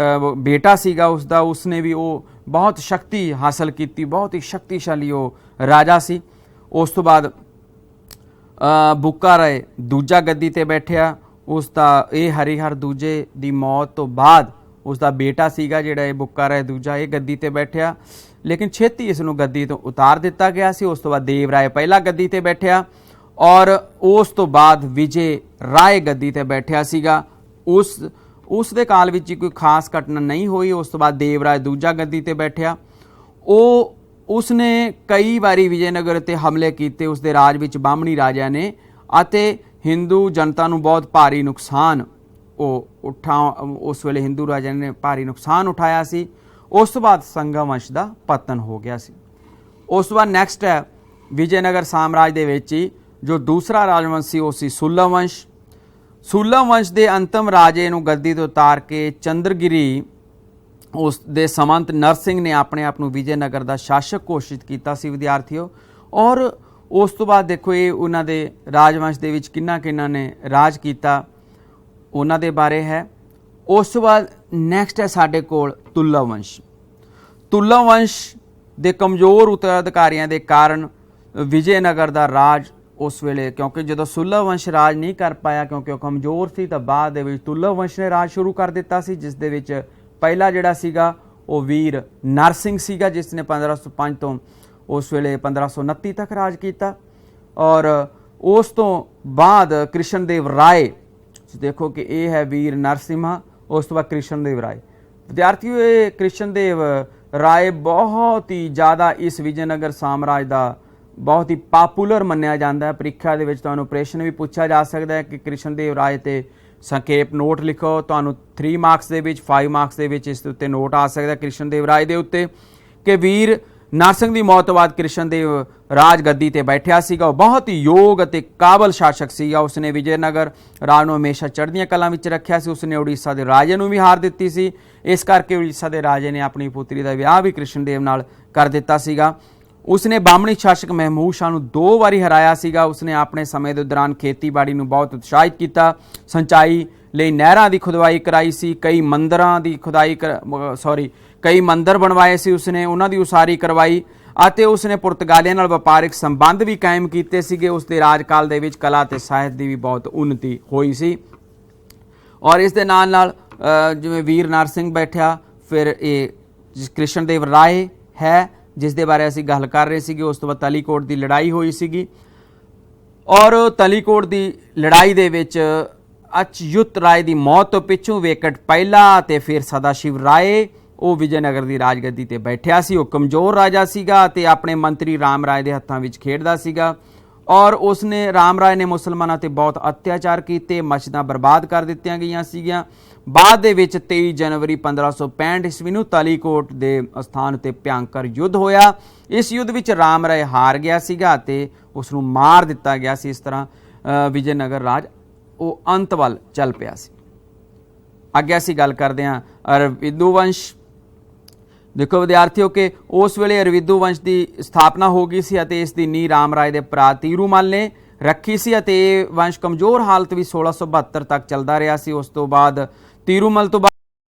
ਬੇਟਾ ਸੀਗਾ ਉਸਦਾ। ਉਸਨੇ ਵੀ ਉਹ ਬਹੁਤ ਸ਼ਕਤੀ ਹਾਸਲ ਕੀਤੀ, ਬਹੁਤ ਹੀ ਸ਼ਕਤੀਸ਼ਾਲੀ ਉਹ ਰਾਜਾ ਸੀ। ਉਸ ਤੋਂ ਬਾਅਦ ਬੁੱਕਾ ਰਾਏ ਦੂਜਾ ਗੱਦੀ ਤੇ ਬੈਠਿਆ। ਉਸ ਦਾ ਇਹ ਹਰੀਹਰ ਦੂਜੇ ਦੀ ਮੌਤ ਤੋਂ ਬਾਅਦ ਉਸ ਦਾ ਬੇਟਾ ਸੀਗਾ ਜਿਹੜਾ ਇਹ ਬੁੱਕਾ ਰਾਏ ਦੂਜਾ, ਇਹ ਗੱਦੀ ਤੇ ਬੈਠਿਆ, ਲੇਕਿਨ ਛੇਤੀ ਇਸ ਨੂੰ ਗੱਦੀ ਤੋਂ ਉਤਾਰ ਦਿੱਤਾ ਗਿਆ ਸੀ। ਉਸ ਤੋਂ ਬਾਅਦ ਦੇਵ ਰਾਏ ਪਹਿਲਾ ਗੱਦੀ ਤੇ ਬੈਠਿਆ ਔਰ ਉਸ ਤੋਂ ਬਾਅਦ ਵਿਜੇ ਰਾਏ ਗੱਦੀ ਤੇ ਬੈਠਿਆ ਸੀਗਾ। ਉਸ ਦੇ ਕਾਲ ਵਿੱਚ ਕੋਈ ਖਾਸ ਘਟਨਾ ਨਹੀਂ ਹੋਈ। ਉਸ ਤੋਂ ਬਾਅਦ ਦੇਵ ਰਾਏ ਦੂਜਾ ਗੱਦੀ ਤੇ ਬੈਠਿਆ। ਉਸਨੇ ਕਈ ਵਾਰੀ ਵਿਜੇਨਗਰ ਤੇ ਹਮਲੇ ਕੀਤੇ ਉਸ ਦੇ ਰਾਜ ਵਿੱਚ ਬਾਹਮਣੀ ਰਾਜਿਆਂ ਨੇ ਅਤੇ ਹਿੰਦੂ ਜਨਤਾ ਨੂੰ ਬਹੁਤ ਭਾਰੀ ਨੁਕਸਾਨ ਉਸ ਵੇਲੇ ਹਿੰਦੂ ਰਾਜਿਆਂ ਨੇ ਭਾਰੀ ਨੁਕਸਾਨ ਉਠਾਇਆ ਸੀ। ਉਸ ਤੋਂ ਬਾਅਦ ਸੰਗਮ ਵੰਸ਼ ਦਾ ਪਤਨ ਹੋ ਗਿਆ ਸੀ। ਉਸ ਤੋਂ ਬਾਅਦ ਨੈਕਸਟ ਹੈ ਵਿਜੇਨਗਰ ਸਾਮਰਾਜ ਦੇ ਵਿੱਚ ਹੀ ਜੋ ਦੂਸਰਾ ਰਾਜਵੰਸ਼ ਸੀ ਉਹ ਸੀ ਸੁਲਮ ਵੰਸ਼। ਸੁਲਮ ਵੰਸ਼ ਦੇ ਅੰਤਮ ਰਾਜੇ ਨੂੰ ਗੱਦੀ ਤੋਂ ਉਤਾਰ ਕੇ ਚੰਦਰਗਿਰੀ ਉਸ ਦੇ ਸਮੰਤ ਨਰਸਿੰਘ ਨੇ ਆਪਣੇ ਆਪ ਨੂੰ ਵਿਜੇਨਗਰ ਦਾ ਸ਼ਾਸਕ ਘੋਸ਼ਿਤ ਕੀਤਾ ਸੀ ਵਿਦਿਆਰਥੀਓ। ਔਰ ਉਸ ਤੋਂ ਬਾਅਦ ਦੇਖੋ ਇਹ ਉਹਨਾਂ ਦੇ ਰਾਜਵੰਸ਼ ਦੇ ਵਿੱਚ ਕਿੰਨਾ ਨੇ ਰਾਜ ਕੀਤਾ ਉਹਨਾਂ ਦੇ ਬਾਰੇ ਹੈ। ਉਸ ਤੋਂ ਬਾਅਦ ਨੈਕਸਟ ਹੈ ਸਾਡੇ ਕੋਲ ਤੁਲਮ ਵੰਸ਼। ਤੁਲਮ ਵੰਸ਼ ਦੇ ਕਮਜ਼ੋਰ ਉੱਤਰਾਧਿਕਾਰੀਆਂ ਦੇ ਕਾਰਨ ਵਿਜੇਨਗਰ ਦਾ ਰਾਜ ਉਸ ਵੇਲੇ, ਕਿਉਂਕਿ ਜਦੋਂ ਸੁਲਮ ਵੰਸ਼ ਰਾਜ ਨਹੀਂ ਕਰ ਪਾਇਆ ਕਿਉਂਕਿ ਉਹ ਕਮਜ਼ੋਰ ਸੀ, ਤਾਂ ਬਾਅਦ ਦੇ ਵਿੱਚ ਤੁਲਮ ਵੰਸ਼ ਨੇ ਰਾਜ ਸ਼ੁਰੂ ਕਰ ਦਿੱਤਾ ਸੀ, ਜਿਸ ਦੇ ਵਿੱਚ ਪਹਿਲਾ ਜਿਹੜਾ ਸੀਗਾ ਉਹ ਵੀਰ ਨਰਸਿੰਘ ਸੀਗਾ ਜਿਸ ਨੇ 1505 ਤੋਂ ਉਸ ਵੇਲੇ 1529 ਤੱਕ ਰਾਜ ਕੀਤਾ। ਔਰ ਉਸ ਤੋਂ ਬਾਅਦ ਕ੍ਰਿਸ਼ਨ ਦੇਵ ਰਾਏ, ਦੇਖੋ ਕਿ ਇਹ ਹੈ ਵੀਰ ਨਰਸਿਮਹਾ, ਉਸ ਤੋਂ ਬਾਅਦ ਕ੍ਰਿਸ਼ਨ ਦੇਵ ਰਾਏ। ਵਿਦਿਆਰਥੀਓ ਇਹ ਕ੍ਰਿਸ਼ਨ ਦੇਵ ਰਾਏ ਬਹੁਤ ਹੀ ਜ਼ਿਆਦਾ ਇਸ ਵਿਜੇਨਗਰ ਸਾਮਰਾਜ ਦਾ ਬਹੁਤ ਹੀ ਪਾਪੂਲਰ ਮੰਨਿਆ ਜਾਂਦਾ ਹੈ। ਪ੍ਰੀਖਿਆ ਦੇ ਵਿੱਚ ਤੁਹਾਨੂੰ ਪ੍ਰਸ਼ਨ ਵੀ ਪੁੱਛਿਆ ਜਾ ਸਕਦਾ ਹੈ ਕਿ ਕ੍ਰਿਸ਼ਨ ਦੇਵ ਰਾਏ ਤੇ ਸੰਖੇਪ ਨੋਟ ਲਿਖੋ। ਤੁਹਾਨੂੰ 3 ਮਾਰਕਸ ਦੇ ਵਿੱਚ 5 ਮਾਰਕਸ ਦੇ ਵਿੱਚ ਇਸ ਦੇ ਉੱਤੇ ਨੋਟ ਆ ਸਕਦਾ ਕ੍ਰਿਸ਼ਨ ਦੇਵ ਰਾਏ ਦੇ ਉੱਤੇ ਕਿ ਵੀਰ ਨਰਸਿੰਘ ਦੀ ਮੌਤ ਤੋਂ ਬਾਅਦ ਕ੍ਰਿਸ਼ਨ ਦੇਵ ਰਾਜ ਗੱਦੀ ਤੇ ਬੈਠਿਆ ਸੀਗਾ। ਉਹ ਬਹੁਤ ਹੀ ਯੋਗ ਅਤੇ ਕਾਬਲ ਸ਼ਾਸਕ ਸੀਗਾ। ਉਸਨੇ ਵਿਜੇਨਗਰ ਰਾਜ ਨੂੰ ਹਮੇਸ਼ਾ ਚੜ੍ਹਦੀਆਂ ਕਲਾਂ ਵਿੱਚ ਰੱਖਿਆ ਸੀ। ਉਸਨੇ ਉੜੀਸਾ ਦੇ ਰਾਜੇ ਨੂੰ ਵੀ ਹਾਰ ਦਿੱਤੀ ਸੀ, ਇਸ ਕਰਕੇ ਉੜੀਸਾ ਦੇ ਰਾਜੇ ਨੇ ਆਪਣੀ ਪੁੱਤਰੀ ਦਾ ਵਿਆਹ ਵੀ ਕ੍ਰਿਸ਼ਨ ਦੇਵ ਨਾਲ ਕਰ ਦਿੱਤਾ ਸੀਗਾ। ਉਸਨੇ ਬਾਹਮਣੀ ਸ਼ਾਸਕ ਮਹਿਮੂਦ ਸ਼ਾਹ ਨੂੰ 2 ਵਾਰੀ ਹਰਾਇਆ ਸੀਗਾ। ਉਸਨੇ ਆਪਣੇ ਸਮੇਂ ਦੇ ਦੌਰਾਨ ਖੇਤੀਬਾੜੀ ਨੂੰ ਬਹੁਤ ਉਤਸ਼ਾਹਿਤ ਕੀਤਾ, ਸਿੰਚਾਈ ਲਈ ਨਹਿਰਾਂ ਦੀ ਖੁਦਵਾਈ ਕਰਾਈ ਸੀ, ਕਈ ਮੰਦਰ ਬਣਵਾਏ ਸੀ ਉਸਨੇ, ਉਹਨਾਂ ਦੀ ਉਸਾਰੀ ਕਰਵਾਈ ਅਤੇ ਉਸਨੇ ਪੁਰਤਗਾਲੀਆਂ ਨਾਲ ਵਪਾਰਿਕ ਸੰਬੰਧ ਵੀ ਕਾਇਮ ਕੀਤੇ ਸੀਗੇ। ਉਸ ਦੇ ਰਾਜਕਾਲ ਦੇ ਵਿੱਚ ਕਲਾ ਅਤੇ ਸਾਹਿਤ ਦੀ ਵੀ ਬਹੁਤ ਉન્નਤੀ ਹੋਈ ਸੀ। ਔਰ ਇਸ ਦੇ ਨਾਲ ਜਿਵੇਂ ਵੀਰ ਨਰਸਿੰਘ ਬੈਠਿਆ, ਫਿਰ ਇਹ ਕ੍ਰਿਸ਼ਨ ਦੇਵ ਰਾਏ ਹੈ ਜਿਸ ਦੇ ਬਾਰੇ ਅਸੀਂ ਗੱਲ ਕਰ ਰਹੇ ਸੀਗੇ। ਉਸ ਤੋਂ ਬਾਅਦ ਤਲੀਕੋਟ ਦੀ ਲੜਾਈ ਹੋਈ ਸੀਗੀ ਔਰ ਤਲੀਕੋਟ ਦੀ ਲੜਾਈ ਦੇ ਵਿੱਚ ਅਚਯੁਤ ਰਾਏ ਦੀ ਮੌਤ ਤੋਂ ਪਿੱਛੋਂ ਵੇਕਟ ਪਹਿਲਾ ਅਤੇ ਫਿਰ ਸਦਾਸ਼ਿਵ ਰਾਏ ਉਹ ਵਿਜੇਨਗਰ ਦੀ ਰਾਜਗੱਦੀ ਤੇ ਬੈਠਿਆ ਸੀ। ਉਹ ਕਮਜ਼ੋਰ ਰਾਜਾ ਸੀਗਾ ਅਤੇ ਆਪਣੇ ਮੰਤਰੀ ਰਾਮ ਰਾਏ ਦੇ ਹੱਥਾਂ ਵਿੱਚ ਖੇਡਦਾ ਸੀਗਾ ਔਰ ਉਸਨੇ ਰਾਮ ਰਾਏ ਨੇ ਮੁਸਲਮਾਨਾਂ ਤੇ ਬਹੁਤ ਅਤਿਆਚਾਰ ਕੀਤੇ, ਮਸਜਿਦਾਂ ਬਰਬਾਦ ਕਰ ਦਿੱਤੀਆਂ ਗਈਆਂ ਸੀਗੀਆਂ। ਬਾਅਦ ਦੇ ਵਿੱਚ 23 ਜਨਵਰੀ 1565 ਈਸਵੀ ਨੂੰ ਤਲੀਕੋਟ ਦੇ ਸਥਾਨ ਉੱਤੇ ਭਿਅੰਕਰ ਯੁੱਧ ਹੋਇਆ। ਇਸ ਯੁੱਧ ਵਿੱਚ ਰਾਮ ਰਾਏ ਹਾਰ ਗਿਆ ਸੀਗਾ ਅਤੇ ਉਸ ਨੂੰ ਮਾਰ ਦਿੱਤਾ ਗਿਆ ਸੀ। ਇਸ ਤਰ੍ਹਾਂ ਵਿਜੇਨਗਰ ਰਾਜ ਉਹ ਅੰਤ ਵੱਲ ਚੱਲ ਪਿਆ ਸੀ। ਅੱਗੇ ਅਸੀਂ ਗੱਲ ਕਰਦੇ ਹਾਂ ਅਰਵਿੰਦੂ ਵੰਸ਼। ਦੇਖੋ ਵਿਦਿਆਰਥੀਓ ਕਿ ਉਸ ਵੇਲੇ ਅਰਵਿੰਦੂ ਵੰਸ਼ ਦੀ ਸਥਾਪਨਾ ਹੋ ਗਈ ਸੀ ਅਤੇ ਇਸ ਦੀ ਨੀਂਹ ਰਾਮ ਰਾਏ ਦੇ ਭਰਾ ਤੀਰੂਮਲ ਨੇ ਰੱਖੀ ਸੀ ਅਤੇ ਇਹ ਵੰਸ਼ ਕਮਜ਼ੋਰ ਹਾਲਤ ਵਿੱਚ 1672 ਤੱਕ ਚੱਲਦਾ ਰਿਹਾ ਸੀ। ਉਸ ਤੋਂ ਬਾਅਦ ਤੀਰੂਮਲ ਤੋਂ